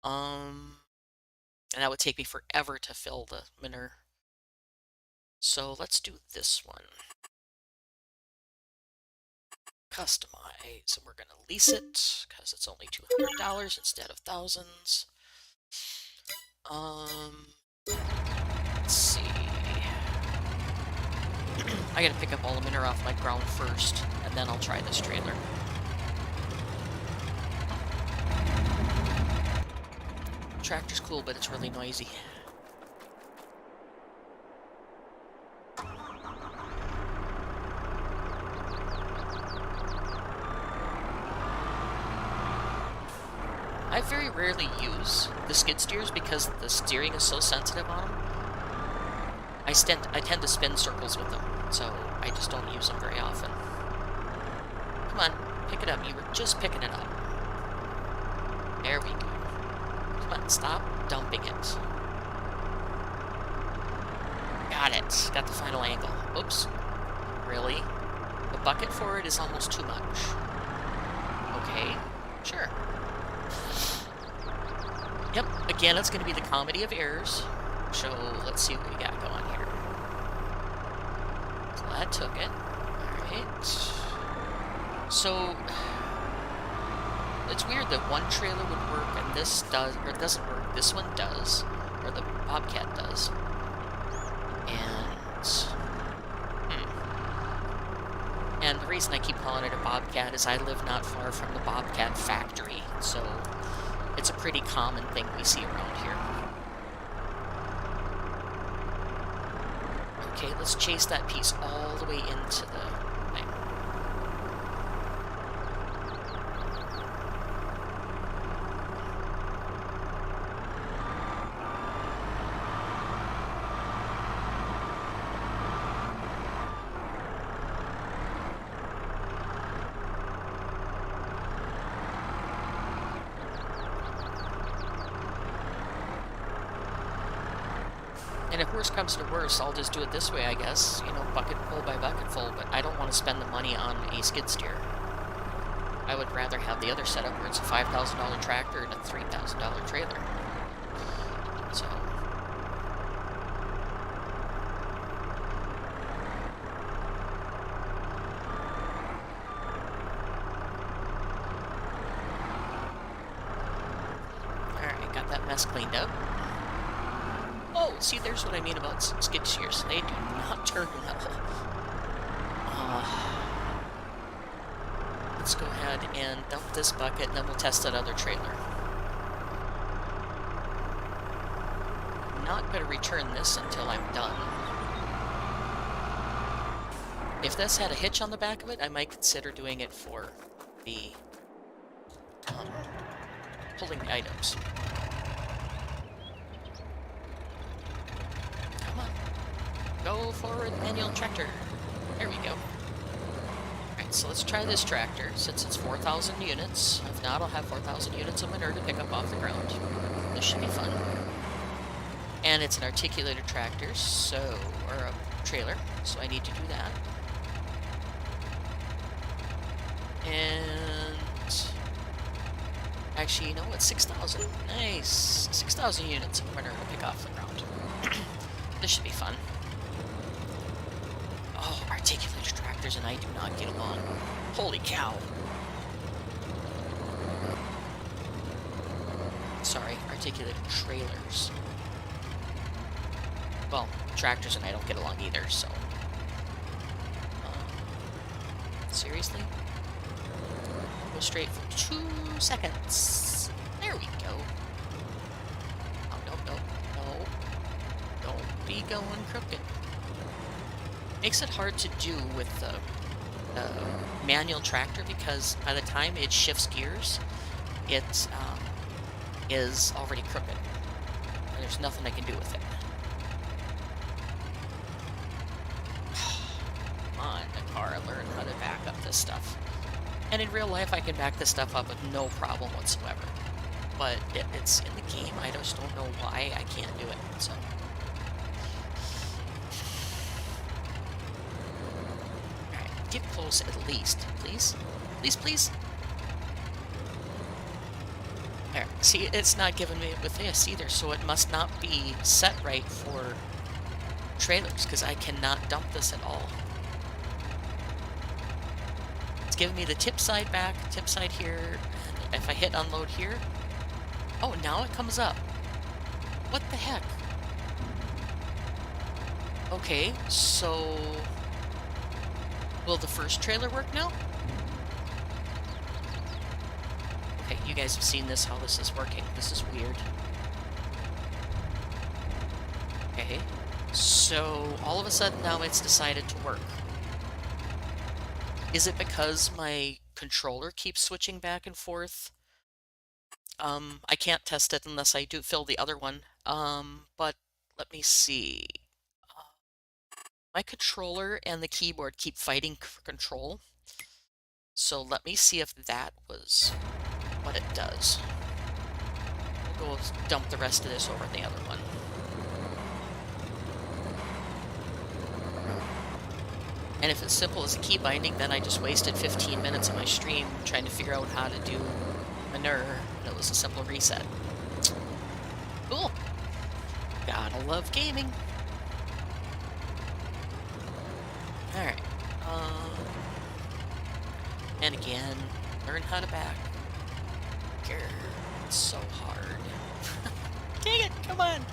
And that would take me forever to fill the manure. So let's do this one. Customize, and we're going to lease it because it's only $200 instead of thousands. Let's see. I gotta pick up all the manure off my ground first, and then I'll try this trailer. Tractor's cool, but it's really noisy. I very rarely use the skid steers because the steering is so sensitive on them. I tend to spin circles with them, so I just don't use them very often. Come on, pick it up. You were just picking it up. There we go. Come on, stop dumping it. Got it. Got the final angle. Oops. Really? The bucket for it is almost too much. Okay, sure. Yep, again, it's going to be the comedy of errors. So let's see what we got going here. So that took it. Alright. So it's weird that one trailer would work and this does, or it doesn't work. This one does, or the Bobcat does. And the reason I keep calling it a Bobcat is I live not far from the Bobcat factory, so it's a pretty common thing we see around here. Okay, let's chase that piece all the way into the thing. And if worse comes to worse, I'll just do it this way, I guess. You know, bucketful by bucketful, but I don't want to spend the money on a skid steer. I would rather have the other setup where it's a $5,000 tractor and a $3,000 trailer. So... Alright, got that mess cleaned up. Oh, see, there's what I mean about skid steers. They do not turn well. Let's go ahead and dump this bucket, and then we'll test that other trailer. going to return this until I'm done. If this had a hitch on the back of it, I might consider doing it for the pulling the items. Come on. Go forward, manual tractor. There we go. Alright, so let's try this tractor, since it's 4,000 units. If not, I'll have 4,000 units of manure to pick up off the ground. This should be fun. And it's an articulated tractor, or a trailer, so I need to do that. And actually, you know what? 6,000. Nice. 6,000 units of manure to pick off the ground. This should be fun. Oh, articulated tractors and I do not get along. Holy cow. Sorry, articulated trailers. Well, tractors and I don't get along either, so... seriously? Go straight for 2 seconds. There we go. Oh, no. Don't be going crooked. Makes it hard to do with the manual tractor because by the time it shifts gears, it is already crooked. And there's nothing I can do with it. Come on, the car, learn how to back up this stuff. And in real life, I can back this stuff up with no problem whatsoever. But it's in the game. I just don't know why I can't do it. So. Alright, get close at least, please. Please. There. See, it's not giving me it with this either, so it must not be set right for trailers, because I cannot dump this at all. It's giving me the tip side back, tip side here, and if I hit unload here... Oh, now it comes up. What the heck? Okay, so... will the first trailer work now? Okay, you guys have seen this, how this is working. This is weird. Okay, so all of a sudden now it's decided to work. Is it because my controller keeps switching back and forth? I can't test it unless I do fill the other one. But let me see. My controller and the keyboard keep fighting for control. So let me see if that was what it does. We'll go dump the rest of this over the other one. And if it's simple as a key binding, then I just wasted 15 minutes of my stream trying to figure out how to do manure, and it was a simple reset. Cool. Gotta love gaming. Alright. And again, learn how to back. Grr, it's so hard. Dang it, come on!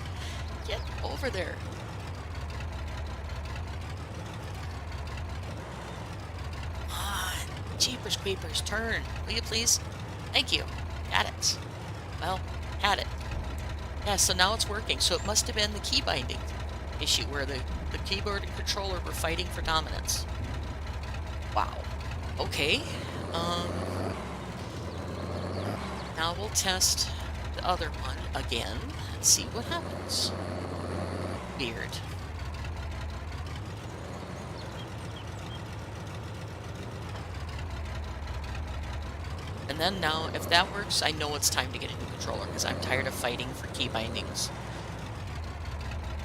Get over there. Jeepers creepers, turn. Will you please? Thank you. Got it. Well, had it. Yeah, so now it's working. So it must have been the key binding issue where the keyboard and controller were fighting for dominance. Wow. Okay. Now we'll test the other one again and see what happens. Weird. And then now, if that works, I know it's time to get a new controller, because I'm tired of fighting for key bindings.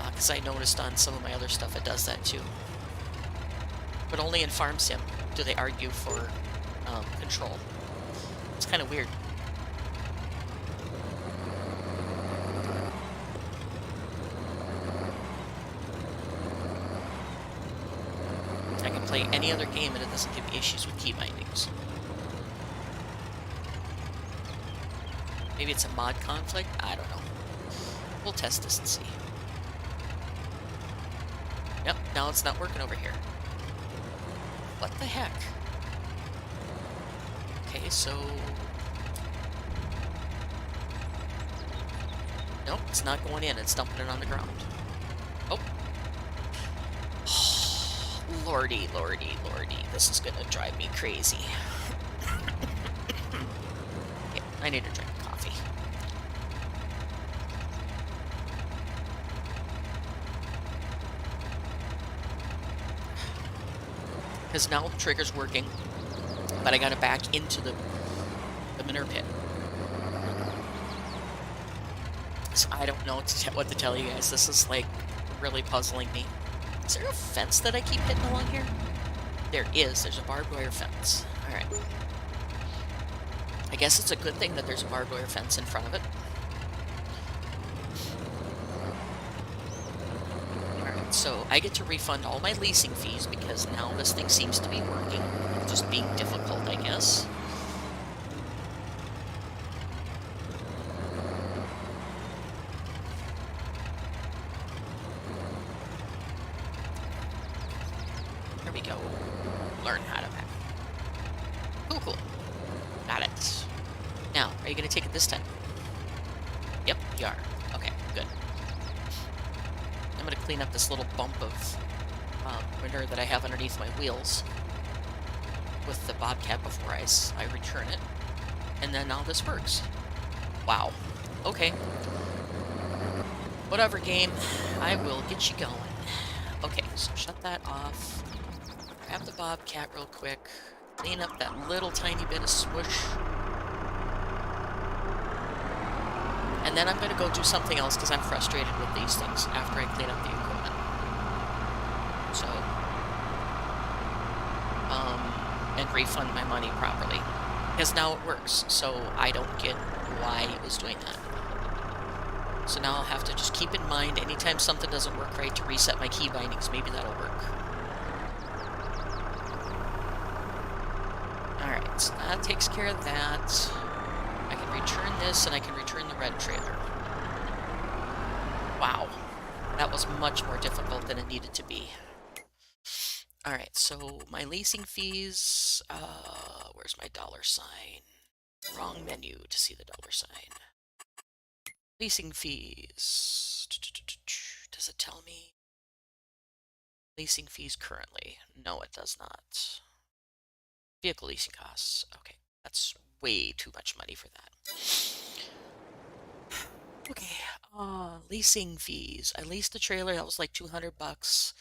Because I noticed on some of my other stuff it does that too. But only in Farm Sim do they argue for control. It's kind of weird. I can play any other game and it doesn't give me issues with key bindings. Maybe it's a mod conflict? I don't know. We'll test this and see. Yep, now it's not working over here. What the heck? Okay, so... Nope, it's not going in. It's dumping it on the ground. Oh. Lordy, lordy, lordy. This is gonna drive me crazy. Okay, I need to drink coffee. Because now the trigger's working, but I gotta back into the manure pit. So I don't know what to tell you guys. This is like really puzzling me. Is there a fence that I keep hitting along here? There is. There's a barbed wire fence. Alright. I guess it's a good thing that there's a barbed wire fence in front of it. Alright, so I get to refund all my leasing fees because now this thing seems to be working. Just being difficult, I guess. There we go. Learn how to pack. Cool, cool. Got it. Now, are you going to take it this time? Yep, you are. Okay, good. I'm going to clean up this little bump of manure that I have underneath my wheels with the Bobcat before I return it. And then now this works. Wow. Okay. Whatever, game. I will get you going. Okay, so shut that off. Grab the Bobcat real quick. Clean up that little tiny bit of swoosh. And then I'm going to go do something else because I'm frustrated with these things after I clean up the equipment. So, and refund my money properly. Because now it works, so I don't get why it was doing that. So now I'll have to just keep in mind anytime something doesn't work right to reset my key bindings. Maybe that'll work. Alright, so that takes care of that. I can return this, and I can return the red trailer. Wow. That was much more difficult than it needed to be. Alright, so my leasing fees... where's my dollar sign? Wrong menu to see the dollar sign. Leasing fees... Does it tell me? Leasing fees currently. No, it does not. Vehicle leasing costs. Okay, that's way too much money for that. Okay, leasing fees. I leased the trailer, that was like 200 bucks.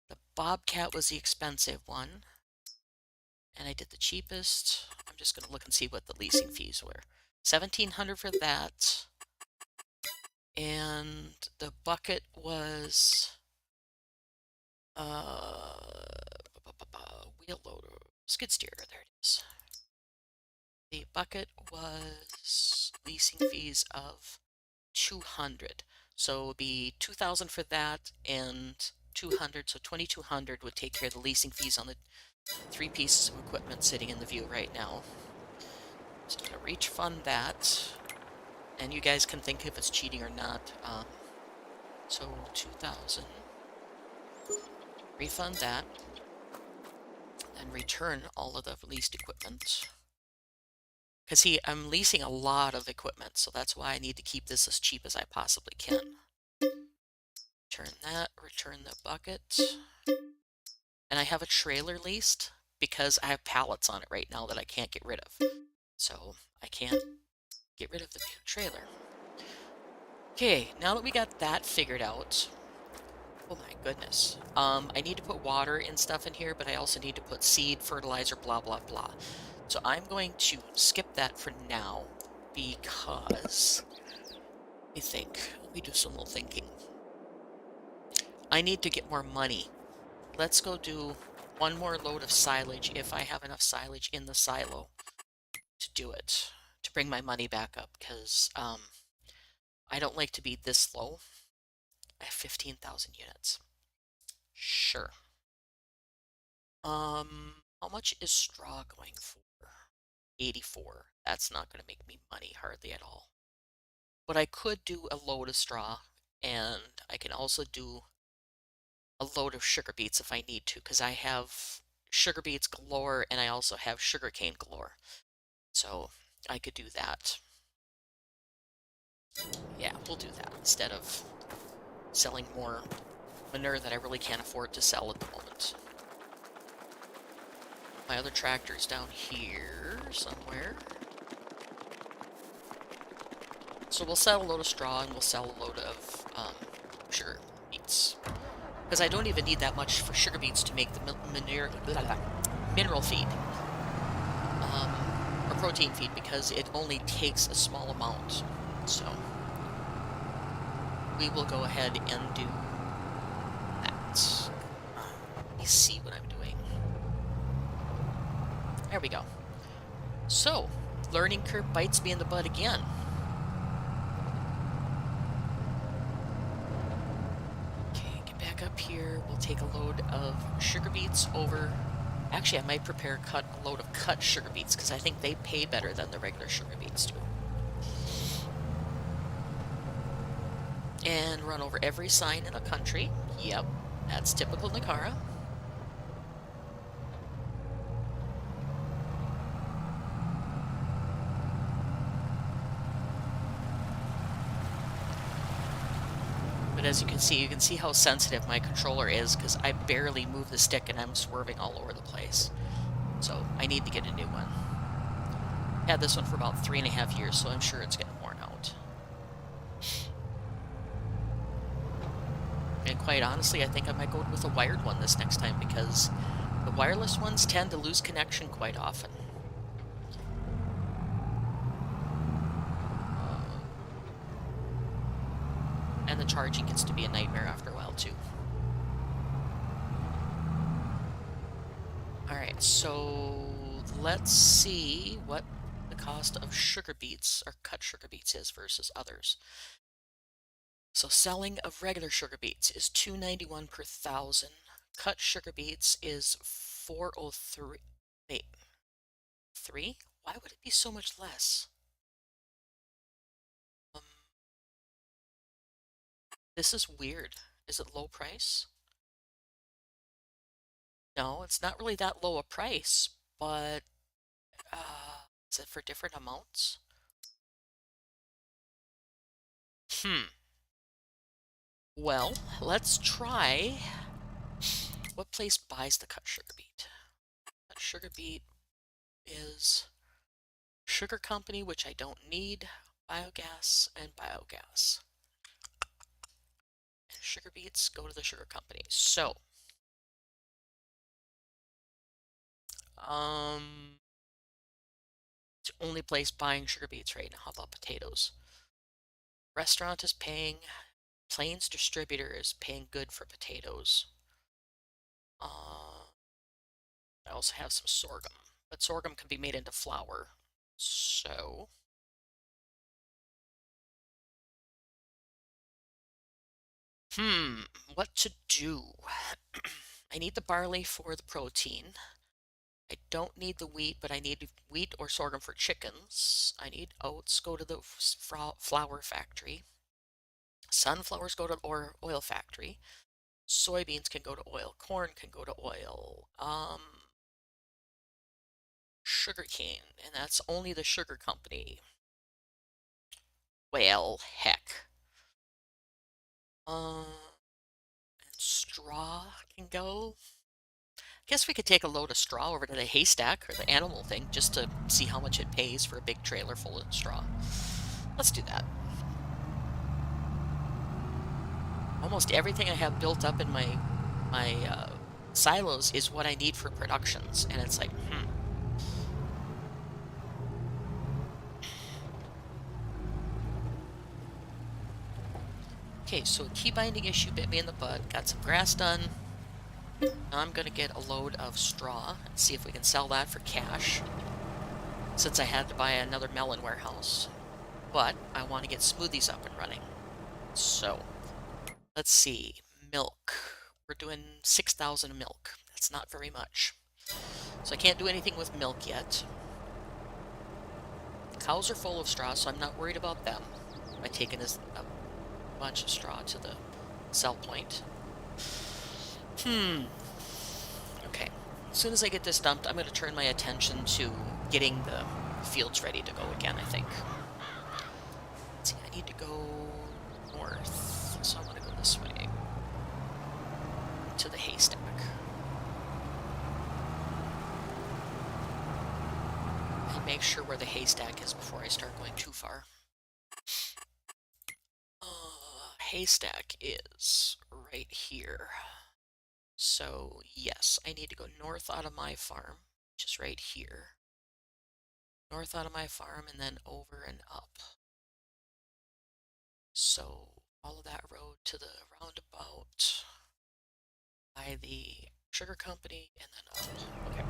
The Bobcat was the expensive one. And I did the cheapest. I'm just going to look and see what the leasing fees were. 1,700 for that. And the bucket was wheel loader, skid steer, there it is. The bucket was leasing fees of 200. So it would be 2,000 for that and 200, so 2,200 would take care of the leasing fees on the 3 pieces of equipment sitting in the view right now. So I'm going to refund that, and you guys can think if it's cheating or not. So 2,000. Refund that, and return all of the leased equipment. Because see, I'm leasing a lot of equipment, so that's why I need to keep this as cheap as I possibly can. Return that, return the bucket. And I have a trailer leased because I have pallets on it right now that I can't get rid of. So I can't get rid of the trailer. Okay, now that we got that figured out, oh my goodness. I need to put water and stuff in here, but I also need to put seed, fertilizer, blah, blah, blah. So I'm going to skip that for now because let me do some little thinking. I need to get more money. Let's go do one more load of silage if I have enough silage in the silo to do it, to bring my money back up, because I don't like to be this low. I have 15,000 units. Sure. How much is straw going for? 84. That's not going to make me money hardly at all. But I could do a load of straw, and I can also do a load of sugar beets if I need to, because I have sugar beets galore, and I also have sugar cane galore. So I could do that. Yeah, we'll do that instead of selling more manure that I really can't afford to sell at the moment. My other tractor's down here somewhere. So we'll sell a load of straw and we'll sell a load of sugar beets. Because I don't even need that much for sugar beets to make the mineral feed. Or protein feed, because it only takes a small amount. So we will go ahead and do that. Let me see what I'm doing. There we go. So, learning curve bites me in the butt again. Okay, get back up here. We'll take a load of sugar beets over. Actually, I might prepare a load of cut sugar beets, because I think they pay better than the regular sugar beets do. And run over every sign in the country. Yep, that's typical Nicara. But as you can see how sensitive my controller is, because I barely move the stick and I'm swerving all over the place. So I need to get a new one. Had this one for about 3.5 years, so I'm sure it's getting worn out. And quite honestly, I think I might go with a wired one this next time, because the wireless ones tend to lose connection quite often. And the charging gets to be a nightmare after a while, too. Alright, so let's see what the cost of sugar beets, or cut sugar beets, is versus others. So selling of regular sugar beets is $2.91 per thousand. Cut sugar beets is $4.03. Wait, 3? Why would it be so much less? This is weird. Is it low price? No, it's not really that low a price, but is it for different amounts? Well, let's try. What place buys the cut sugar beet? Cut sugar beet is Sugar Company, which I don't need, biogas, and biogas. And sugar beets go to the Sugar Company. So, it's the only place buying sugar beets right now. How about potatoes? Restaurant is paying. Plains distributor is paying good for potatoes. I also have some sorghum, but sorghum can be made into flour. So, what to do? I need the barley for the protein. I don't need the wheat, but I need wheat or sorghum for chickens. I need oats, go to the flour factory. Sunflowers go to the oil factory. Soybeans can go to oil. Corn can go to oil. Sugarcane, and that's only the Sugar Company. Well, heck. And straw can go. Guess we could take a load of straw over to the haystack or the animal thing just to see how much it pays for a big trailer full of straw. Let's do that. Almost everything I have built up in my silos is what I need for productions, and it's like, Okay, so a key binding issue bit me in the butt. Got some grass done. Now I'm going to get a load of straw and see if we can sell that for cash, since I had to buy another melon warehouse. But I want to get smoothies up and running. So, let's see. Milk. We're doing 6,000 milk. That's not very much. So I can't do anything with milk yet. Cows are full of straw, so I'm not worried about them by taking this bunch of straw to the sell point. Okay. As soon as I get this dumped, I'm going to turn my attention to getting the fields ready to go again, I think. Let's see, I I need to go north, so I'm going to go this way to the haystack. And make sure where the haystack is before I start going too far. Haystack is right here. So yes, I need to go north out of my farm, which is right here. North out of my farm and then over and up. So follow that road to the roundabout by the sugar company and then up. Okay.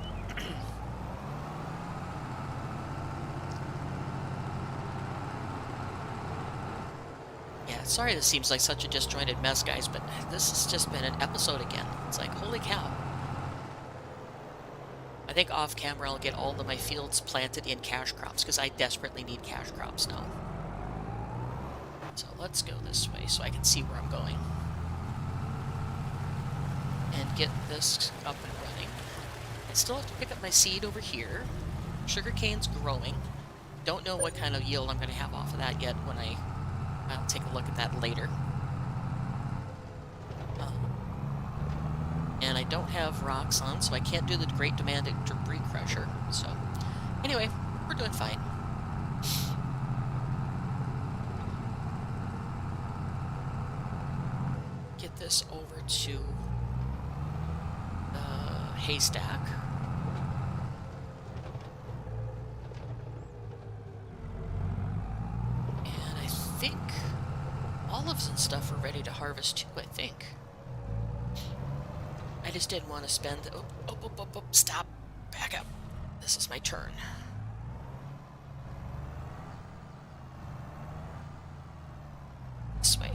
Yeah, sorry this seems like such a disjointed mess, guys, but this has just been an episode again. It's like, holy cow. I think off camera I'll get all of my fields planted in cash crops because I desperately need cash crops now. So let's go this way so I can see where I'm going. And get this up and running. I still have to pick up my seed over here. Sugarcane's growing. Don't know what kind of yield I'm going to have off of that yet when I'll take a look at that later. And I don't have rocks on, so I can't do the Great Demanding Debris Crusher. So, anyway, we're doing fine. Get this over to the haystack. And I think olives and stuff are ready to harvest too, I think. I just didn't want to spend... Oh, stop. Back up. This is my turn. This way.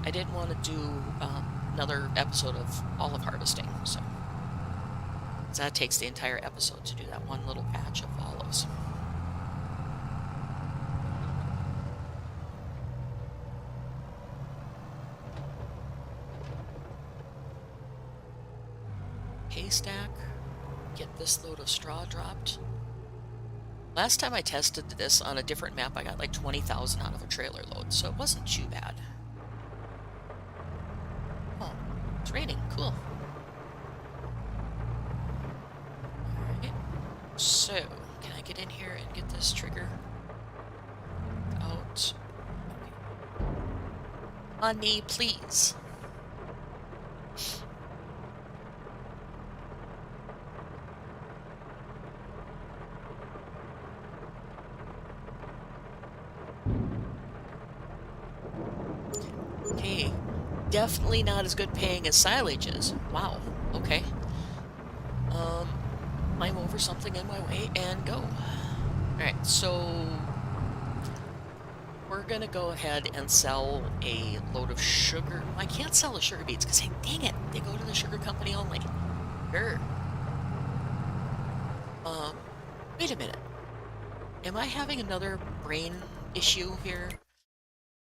I didn't want to do another episode of olive harvesting, so that takes the entire episode to do that one little patch of olives. Haystack, get this load of straw dropped. Last time I tested this on a different map, I got like 20,000 out of a trailer load, so it wasn't too bad. Oh, it's raining. Cool. Alright. So, can I get in here and get this trigger out? Honey, please. Okay, definitely not as good paying as silage is. Wow, okay. Climb over something in my way and go. Alright, so we're gonna go ahead and sell a load of sugar. I can't sell the sugar beets because, dang it, they go to the sugar company only. Sure. Wait a minute. Am I having another brain issue here?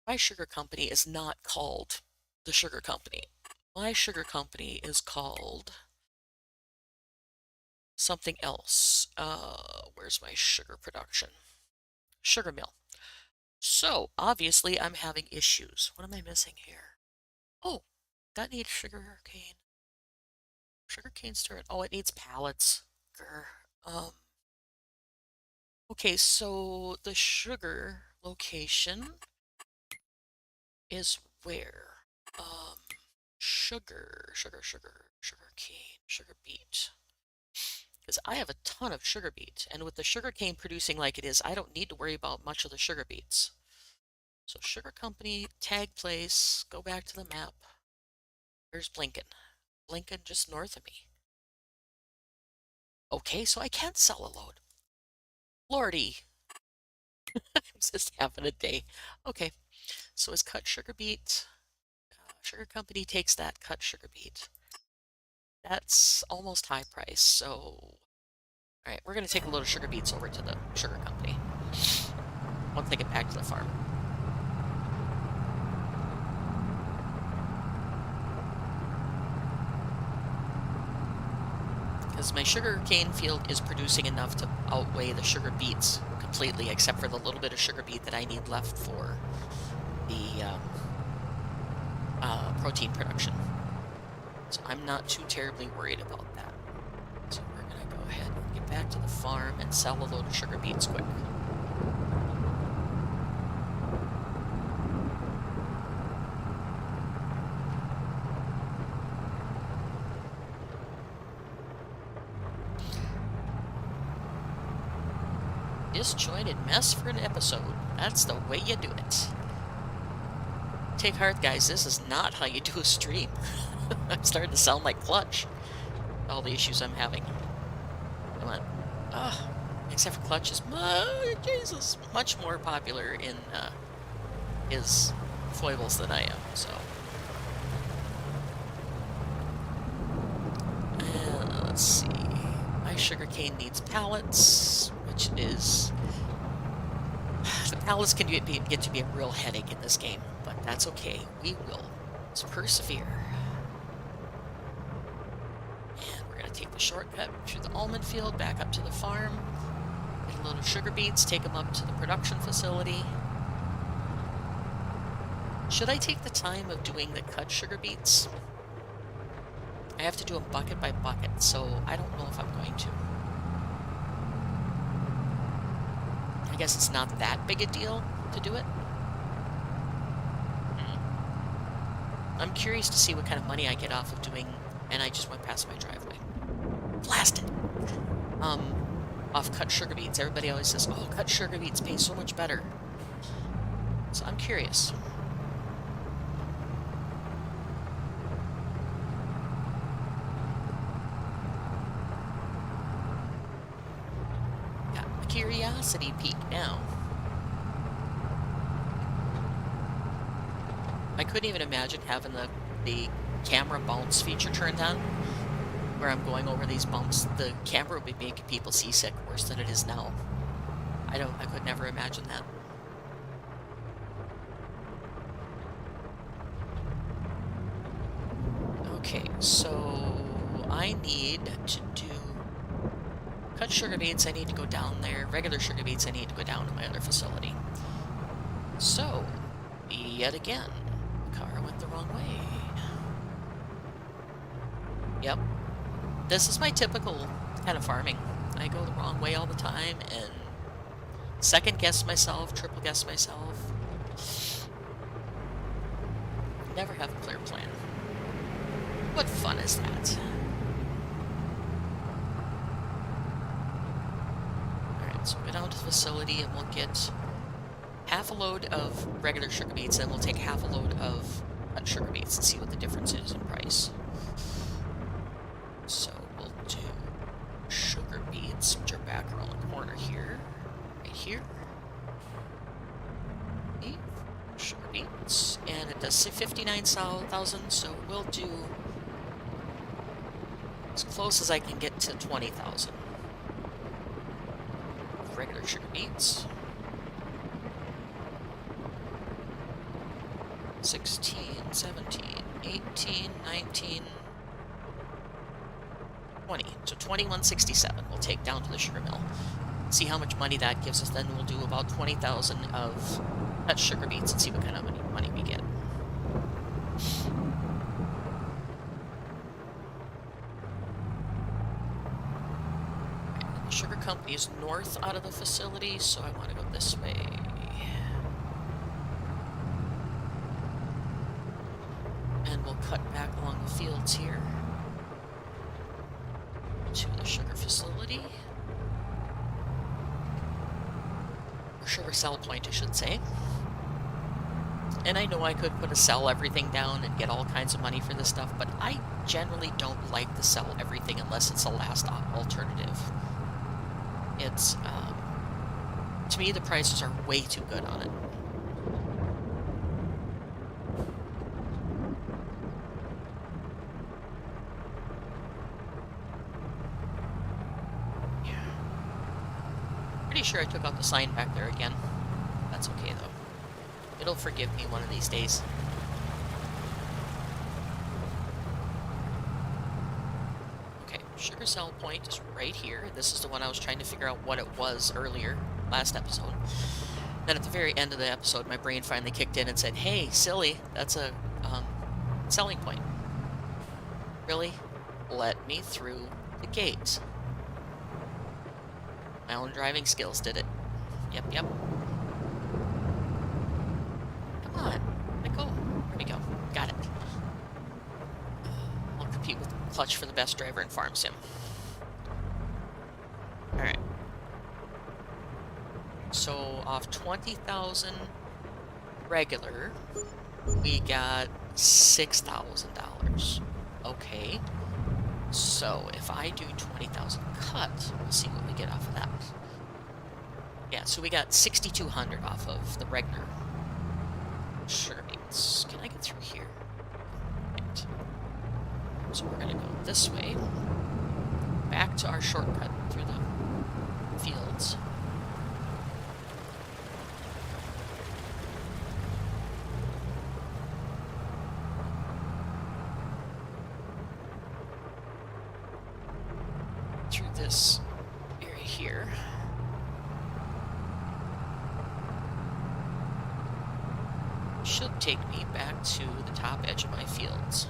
My sugar company is not called the sugar company. My sugar company is called something else. Where's my sugar production? Sugar mill. So, obviously, I'm having issues. What am I missing here? Oh, that needs sugar cane. Sugar cane stirred. Oh, it needs pallets. Grr. Okay, so the sugar location is where? Sugar cane, sugar beet. Because I have a ton of sugar beet, and with the sugar cane producing like it is, I don't need to worry about much of the sugar beets. So sugar company, tag place, go back to the map. Where's Blinken? Blinken just north of me. Okay, so I can't sell a load. Lordy. I'm just having a day. Okay, so it's cut sugar beet. Sugar company takes that cut sugar beet. That's almost high price, so... Alright, we're going to take a load of sugar beets over to the sugar company once they get back to the farm. because my sugar cane field is producing enough to outweigh the sugar beets completely, except for the little bit of sugar beet that I need left for the protein production. So I'm not too terribly worried about that. So we're going to go ahead and get back to the farm and sell a load of sugar beets quick. Disjointed mess for an episode. That's the way you do it. Take heart, guys. This is not how you do a stream. I'm starting to sound like Clutch. All the issues I'm having. Come on. Except for Clutch is, Jesus, much more popular in his foibles than I am, so. Let's see. My sugarcane needs pallets, which is... The pallets can get to be a real headache in this game, but that's okay. We will persevere. And we're going to take the shortcut through the almond field, back up to the farm, get a load of sugar beets, take them up to the production facility. Should I take the time of doing the cut sugar beets? I have to do them bucket by bucket, so I don't know if I'm going to. I guess it's not that big a deal to do it. I'm curious to see what kind of money I get off of doing, and I just went past my driveway. Blasted! Off cut sugar beets. Everybody always says, oh, cut sugar beets pay so much better. So I'm curious. Got a curiosity peak now. I couldn't even imagine having the camera bounce feature turned on, where I'm going over these bumps. The camera would be making people seasick worse than it is now. I could never imagine that. Okay, so I need to do cut sugar beets. I need to go down there. Regular sugar beets, I need to go down to my other facility. So, yet again, the car went the wrong way. Yep. This is my typical kind of farming. I go the wrong way all the time and second guess myself, triple guess myself. Never have a clear plan. What fun is that? Alright, so we'll go down to the facility and we'll get half a load of regular sugar beets, and we'll take half a load of cut sugar beets and see what the difference is in price. So we'll do sugar beets, which are back around the corner here, right here. Okay. Sugar beets, and it does say 59,000, so we'll do as close as I can get to 20,000 regular sugar beets. 16, 17, 18, 19, 20. So 2167 we'll take down to the sugar mill. See how much money that gives us. Then we'll do about 20,000 of cut sugar beets and see what kind of money we get. The sugar company is north out of the facility, so I want to go this way. And we'll cut back along the fields here to the sugar facility. Or sugar cell point, I should say. And I know I could put a sell everything down and get all kinds of money for this stuff, but I generally don't like to sell everything unless it's a last alternative. It's, to me, the prices are way too good on it. Pretty sure I took out the sign back there again. That's okay, though. It'll forgive me one of these days. Okay, Sugar cell point is right here. This is the one I was trying to figure out what it was earlier, last episode. Then at the very end of the episode, my brain finally kicked in and said, hey, silly, that's a selling point. Really? Let me through the gate. My own driving skills did it. Yep, yep. Come on, let go. There we go. Got it. I'll compete with Clutch for the best driver in Farm Sim. Alright. So, off 20,000 regular, we got $6,000. Okay. So, if I do 20,000 cut, we'll see what we get off of that. Yeah, so we got 6,200 off of the regular sugar beets. Can I get through here? Right. So we're gonna go this way, back to our shortcut through the fields. Through this area here. Should take me back to the top edge of my fields.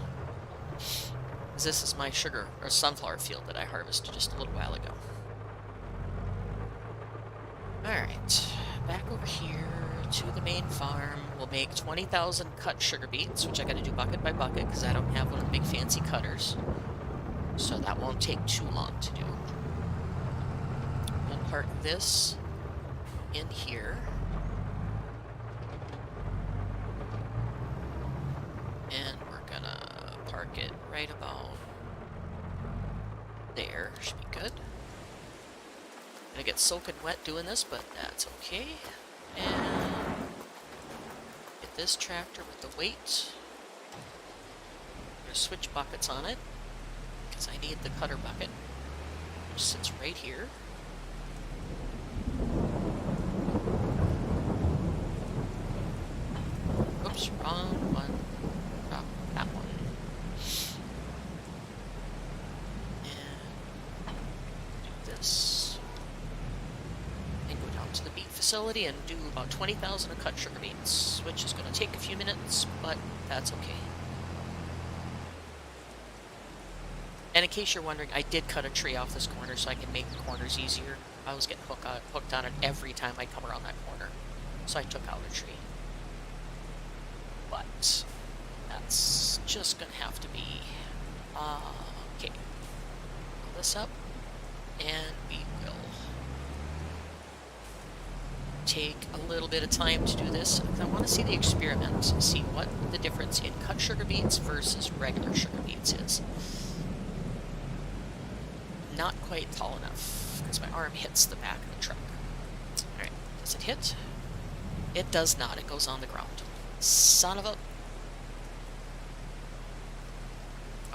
This is my sugar or sunflower field that I harvested just a little while ago. Alright, back over here to the main farm. We'll make 20,000 cut sugar beets, which I gotta do bucket by bucket because I don't have one of the big fancy cutters. So that won't take too long to do. We'll park this in here. And we're gonna park it right about there. Should be good. Gonna get soaking wet doing this, but that's okay. And get this tractor with the weight. I'm gonna switch buckets on it because I need the cutter bucket, which sits right here. Oops, wrong one. Oh, that one. And do this. And go down to the beet facility and do about 20,000 of cut sugar beets, which is going to take a few minutes, but that's okay. And in case you're wondering, I did cut a tree off this corner so I can make the corners easier. I was getting hooked on it every time I come around that corner. So I took out a tree. But that's just going to have to be... okay. Pull this up. And we will take a little bit of time to do this. I want to see the experiment, see what the difference in cut sugar beets versus regular sugar beets is. Not quite tall enough, because my arm hits the back of the truck. Alright, does it hit? It does not, it goes on the ground. Son of a...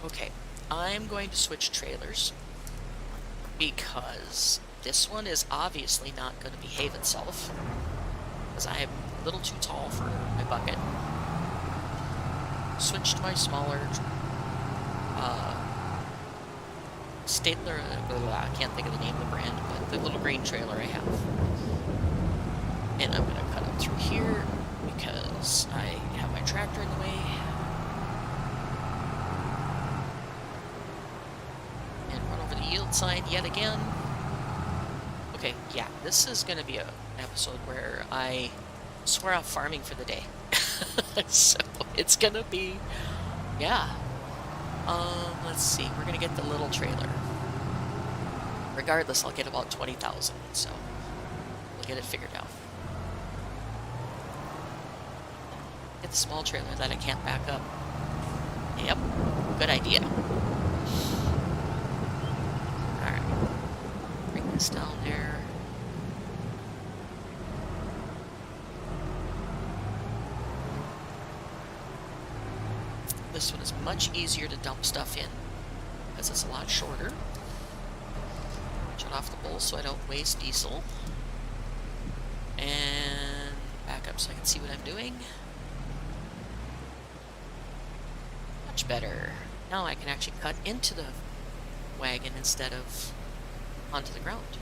Okay, I'm going to switch trailers, because this one is obviously not going to behave itself, because I am a little too tall for my bucket. Switch to my smaller, Statler, I can't think of the name of the brand, but the little green trailer I have. And I'm going to cut up through here because I have my tractor in the way. And run over the yield sign yet again. Okay, yeah, this is going to be an episode where I swear off farming for the day. So it's going to be, yeah. Let's see, we're going to get the little trailer. Regardless, I'll get about 20,000, so we'll get it figured out. Get the small trailer that I can't back up. Yep, good idea. Alright, bring this down there. This one is much easier to dump stuff in because it's a lot shorter. Shut off the bowl so I don't waste diesel. And back up so I can see what I'm doing. Much better. Now I can actually cut into the wagon instead of onto the ground.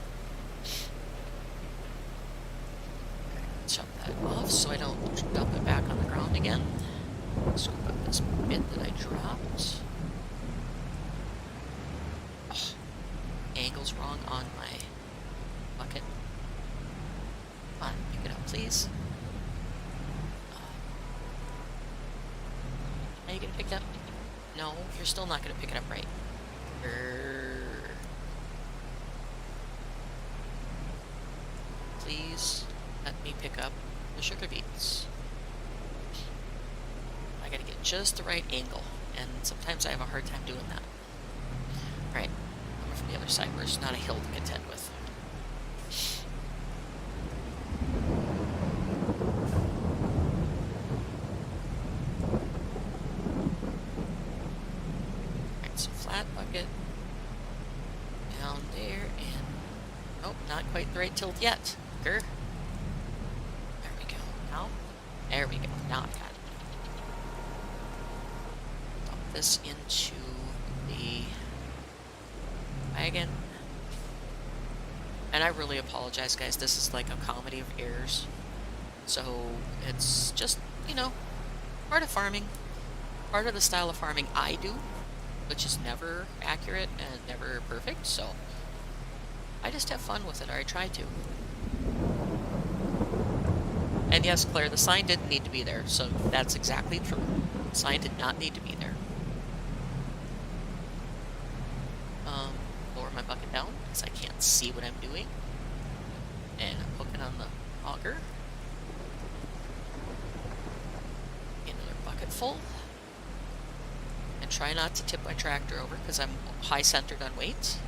Shut that off so I don't dump it back on the ground again. Scoop up this bit that I dropped. Oh, angle's wrong on my bucket. Come on, pick it up, please. Are you gonna pick it up? No, you're still not gonna pick it up right. Please let me pick up the sugar beets. I gotta get just the right angle, and sometimes I have a hard time doing that. Alright, over from the other side where it's not a hill to contend with. Alright, so flat bucket down there, and nope, not quite the right tilt yet. There we go. Now, there we go. Now I got it. Dump this into the wagon. And I really apologize, guys. This is like a comedy of errors. So it's just, you know, part of farming. Part of the style of farming I do, which is never accurate and never perfect. So I just have fun with it, or I try to. And yes, Claire, the sign didn't need to be there, so that's exactly true. The sign did not need to be there. Lower my bucket down, because I can't see what I'm doing. And I'm hooking on the auger. Get another bucket full. And try not to tip my tractor over, because I'm high-centered on weights.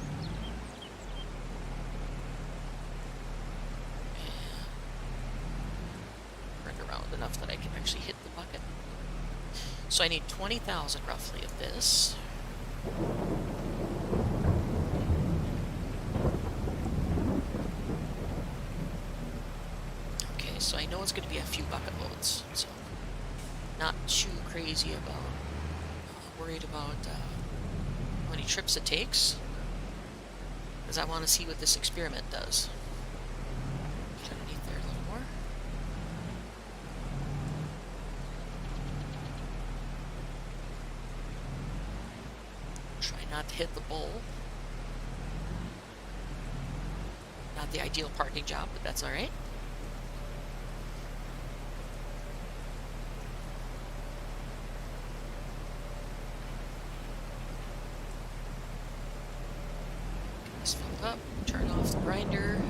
Enough that I can actually hit the bucket. So I need 20,000 roughly of this. Okay, so I know it's going to be a few bucket loads, so not too crazy about, worried about how many trips it takes, because I want to see what this experiment does. Get underneath there a little more. Not to hit the bowl. Not the ideal parking job, but that's alright. Get this filled up, turn off the grinder.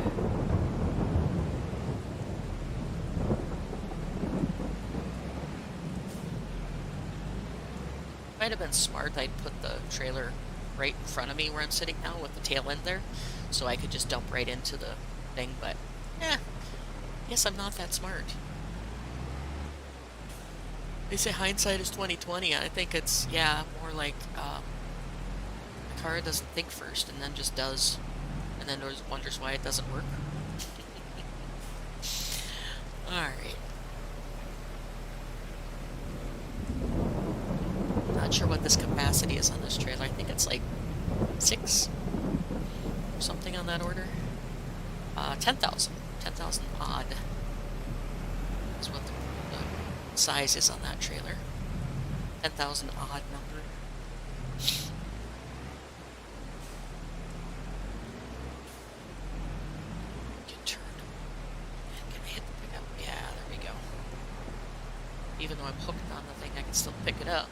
Might have been smart, I'd put the trailer right in front of me where I'm sitting now with the tail end there, so I could just dump right into the thing, but I guess I'm not that smart. They say hindsight is 20/20. I think it's, yeah, more like the car doesn't think first and then just does, and then wonders why it doesn't work. Alright. Not sure what this capacity is on this trailer. I think it's like 6, something on that order. 10,000. 10,000 odd is what the size is on that trailer. 10,000 odd number. Get turned. And can I hit the pickup? Yeah, there we go. Even though I'm hooked on the thing, I can still pick it up.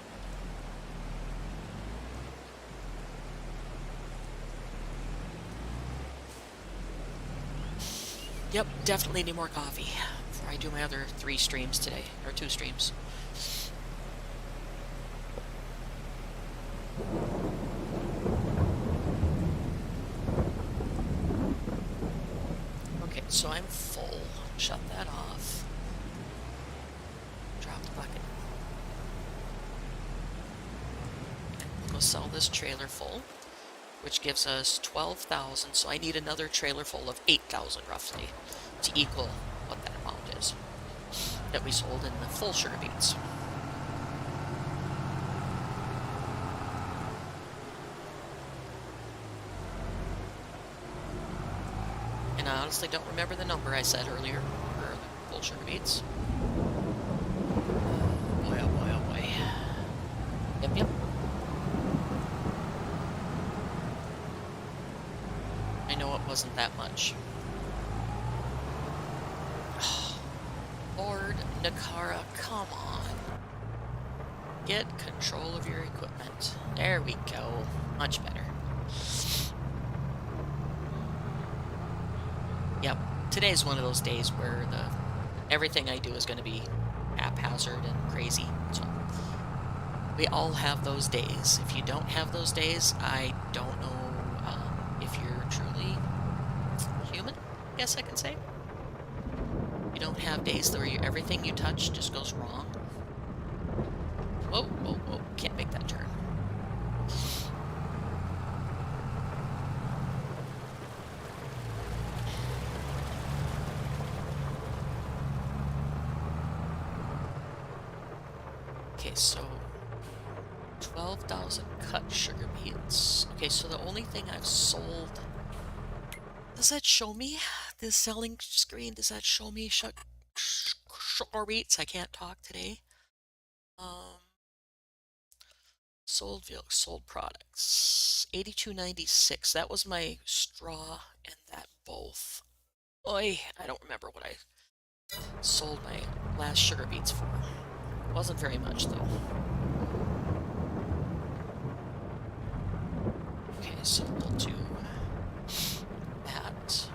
Yep, definitely need more coffee before I do my other 3 streams today, or 2 streams. Okay, so I'm full. Shut that off. Drop the bucket. And we'll go sell this trailer full, which gives us 12,000, so I need another trailer full of 8,000 roughly to equal what that amount is that we sold in the full sugar beets. And I honestly don't remember the number I said earlier for the full sugar beets. Boy, oh boy, oh boy. Yep, yep. I know it wasn't that much. Lord Nakara, come on. Get control of your equipment. There we go. Much better. Yep. Today's one of those days where everything I do is going to be haphazard and crazy. So we all have those days. If you don't have those days, I don't know if you're truly human, I guess I can say. You don't have days where everything you touch just goes wrong. Whoa, whoa, whoa. Can't make that turn. Okay, so 12,000 cut sugar beets. Okay, so the only thing I've sold... Does that show me? The selling screen, does that show me sugar beets? I can't talk today. Sold products. 82.96. That was my straw and that both. Oi, I don't remember what I sold my last sugar beets for. Wasn't very much though. Okay, so we'll do that.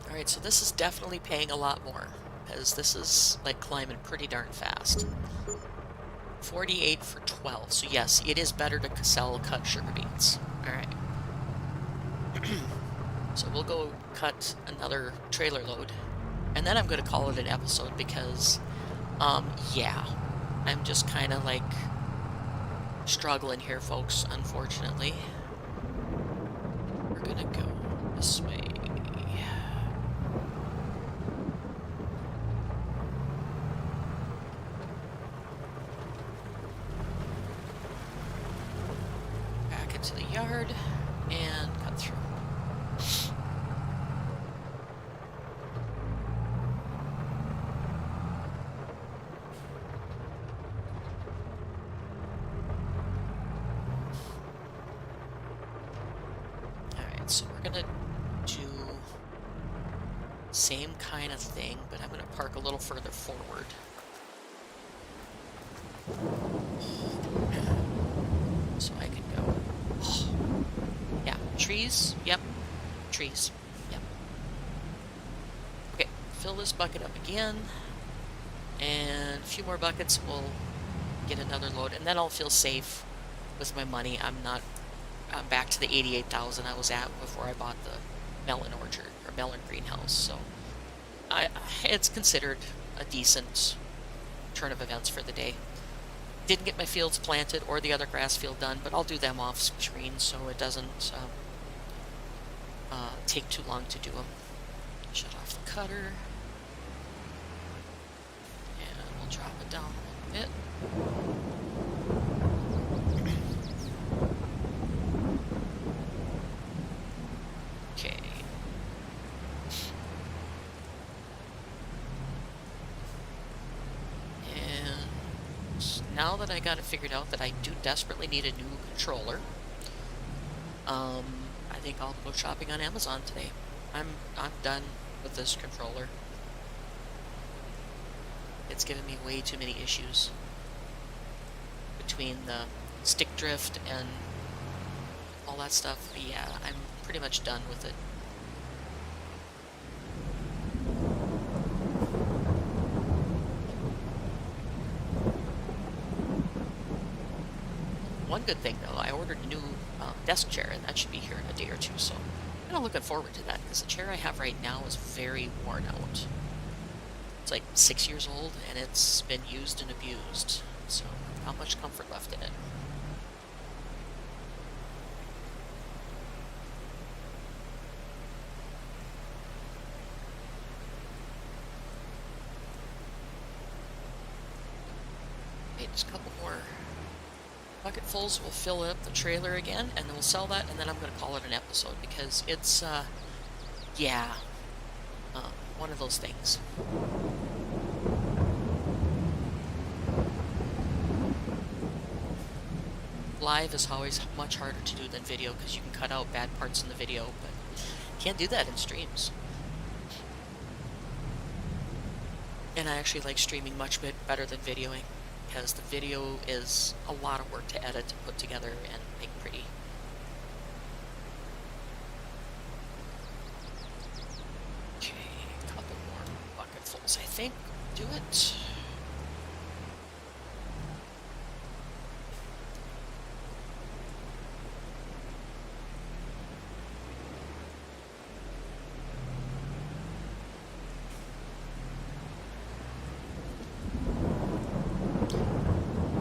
Alright, so this is definitely paying a lot more, because this is like climbing pretty darn fast. 48 for 12, so yes, it is better to sell cut sugar beets. Alright. So we'll go cut another trailer load, and then I'm going to call it an episode because, yeah, I'm just kind of like struggling here, folks, unfortunately. We're going to go this way. Back into the yard and cut through. So we're gonna do same kind of thing, but I'm gonna park a little further forward. So I can go. Yeah, trees. Yep, trees. Yep. Okay, fill this bucket up again, and a few more buckets. We'll get another load, and then I'll feel safe with my money. I'm back to the 88,000 I was at before I bought the melon orchard or melon greenhouse. So it's considered a decent turn of events for the day. Didn't get my fields planted or the other grass field done, but I'll do them off screen so it doesn't take too long to do them. Shut off the cutter, and we'll drop it down a little bit. Okay. And now that I got it figured out that I do desperately need a new controller, I think I'll go shopping on Amazon today. I'm done with this controller. It's given me way too many issues between the stick drift and all that stuff. Yeah, I'm pretty much done with it. One good thing though, I ordered a new desk chair, and that should be here in a day or two, so I'm kind of looking forward to that, because the chair I have right now is very worn out. It's like 6 years old, and it's been used and abused, so not much comfort left in it. Just a couple more bucketfuls. We'll fill up the trailer again, and then we'll sell that, and then I'm going to call it an episode because it's, yeah, one of those things. Live is always much harder to do than video because you can cut out bad parts in the video, but can't do that in streams. And I actually like streaming much better than videoing because the video is a lot of work to edit and put together and make pretty. Okay, a couple more bucketfuls, I think. Do it.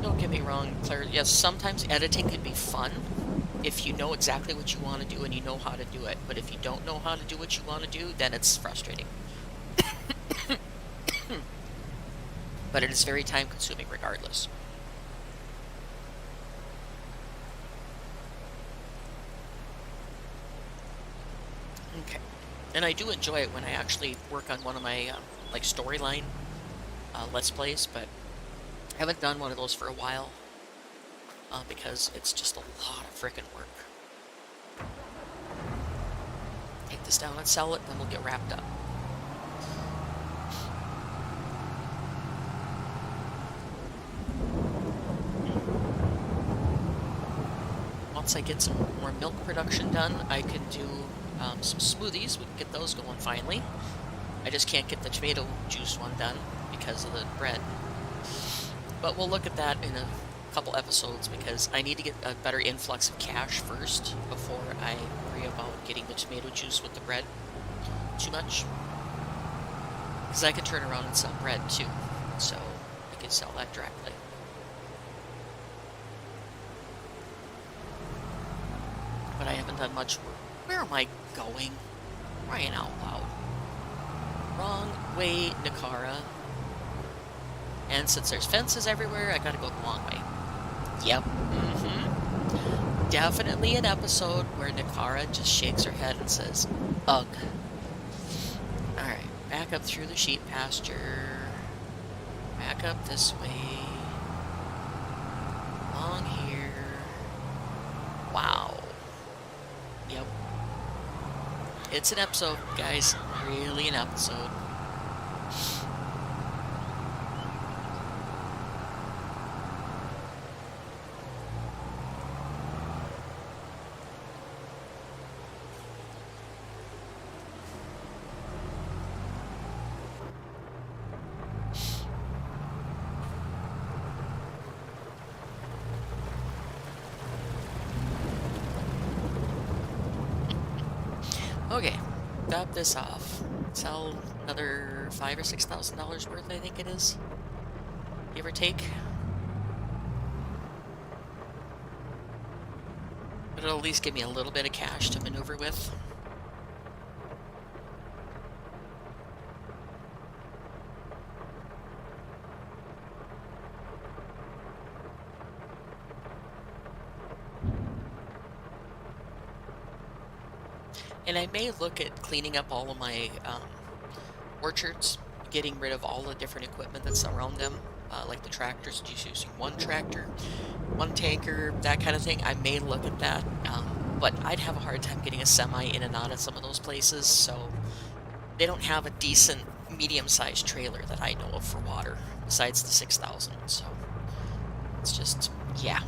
Don't get me wrong, Claire. Yes, sometimes editing can be fun if you know exactly what you want to do and you know how to do it. But if you don't know how to do what you want to do, then it's frustrating. But it is very time consuming regardless. Okay. And I do enjoy it when I actually work on one of my like storyline Let's Plays, but I haven't done one of those for a while because it's just a lot of frickin' work. Take this down and sell it, then we'll get wrapped up. Once I get some more milk production done, I can do some smoothies. We can get those going finally. I just can't get the tomato juice one done because of the bread. But we'll look at that in a couple episodes because I need to get a better influx of cash first before I worry about getting the tomato juice with the bread too much. Because I can turn around and sell bread too, so I can sell that directly. But I haven't done much work. Where am I going? Crying out loud. Wrong way, Nicara. And since there's fences everywhere, I gotta go the long way. Yep. Definitely an episode where Nicara just shakes her head and says, ugh. Alright, back up through the sheep pasture. Back up this way. Along here. Wow. Yep. It's an episode, guys. Really an episode. Okay, top this off. Sell another $5,000 or $6,000 worth, I think it is. Give or take. But it'll at least give me a little bit of cash to maneuver with. And I may look at cleaning up all of my orchards, getting rid of all the different equipment that's around them, like the tractors, just using one tractor, one tanker, that kind of thing. I may look at that, but I'd have a hard time getting a semi in and out of some of those places, so they don't have a decent medium-sized trailer that I know of for water, besides the 6,000, so it's just, yeah.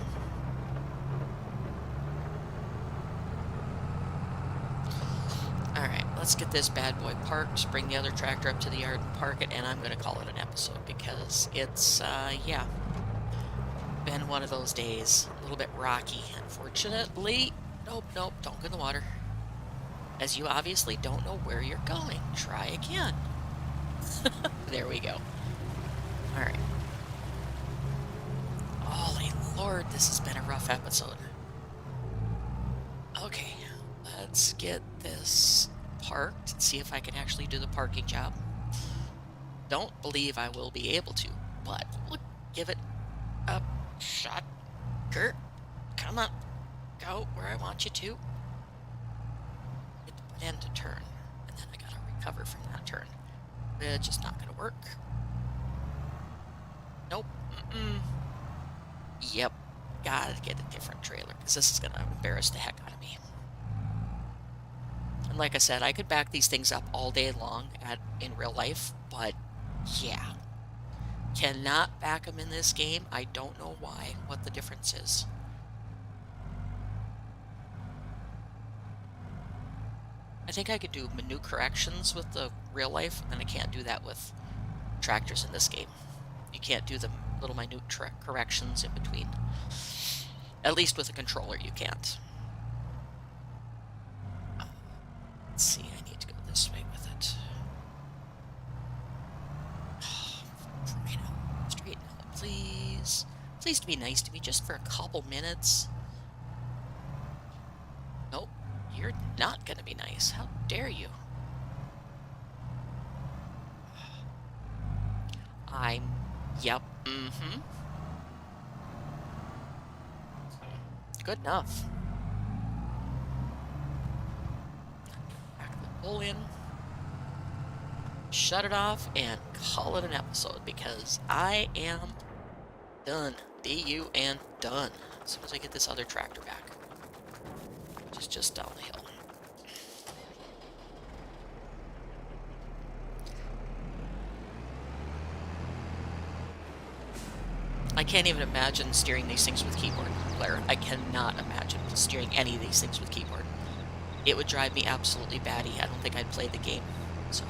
Alright, let's get this bad boy parked, bring the other tractor up to the yard and park it, and I'm going to call it an episode because it's, yeah, been one of those days. A little bit rocky, unfortunately. Nope, nope, don't go in the water. As you obviously don't know where you're going. Try again. There we go. Alright. Holy Lord, this has been a rough episode. Okay. Let's get this parked and see if I can actually do the parking job. Don't believe I will be able to, but we'll give it Up, shot, Kurt, come on, go where I want you to. Hit the button to turn, and then I gotta recover from that turn. It's just not gonna work. Nope. Yep. Gotta get a different trailer, because this is gonna embarrass the heck out of me. And like I said, I could back these things up all day long in real life, but yeah. Cannot back them in this game. I don't know why, what the difference is. I think I could do menu corrections with the real life, and I can't do that with tractors in this game. You can't do the little minute corrections in between. At least with a controller, you can't. Let's see, I need to go this way with it. Straighten out, please. Please be nice to me just for a couple minutes. Nope, you're not gonna be nice. How dare you? Yep, Good enough. Back the pull in. Shut it off and call it an episode, because I am done. D-U-N done. As soon as I get this other tractor back, which is just down the hill. I can't even imagine steering these things with keyboard, Claire. I cannot imagine steering any of these things with keyboard. It would drive me absolutely batty. I don't think I'd play the game. So,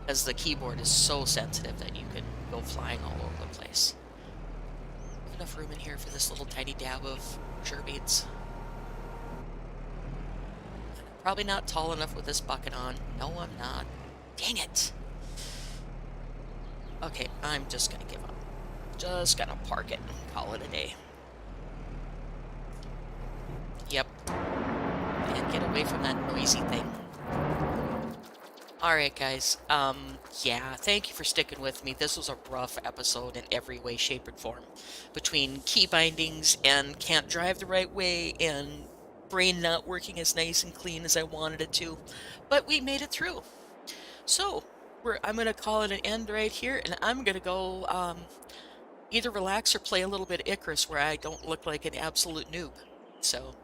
as the keyboard is so sensitive that you could go flying all over the place. Enough room in here for this little tiny dab of sugar beets. Probably not tall enough with this bucket on. No, I'm not. Dang it! Okay, I'm just gonna give up. Just gonna park it and call it a day. Yep. And get away from that noisy thing. Alright, guys. Yeah, thank you for sticking with me. This was a rough episode in every way, shape, and form. Between key bindings and can't drive the right way and brain not working as nice and clean as I wanted it to. But we made it through. So, I'm going to call it an end right here, and I'm going to go either relax or play a little bit of Icarus where I don't look like an absolute noob. So,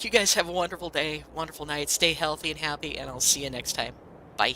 you guys have a wonderful day, wonderful night, stay healthy and happy, and I'll see you next time. Bye.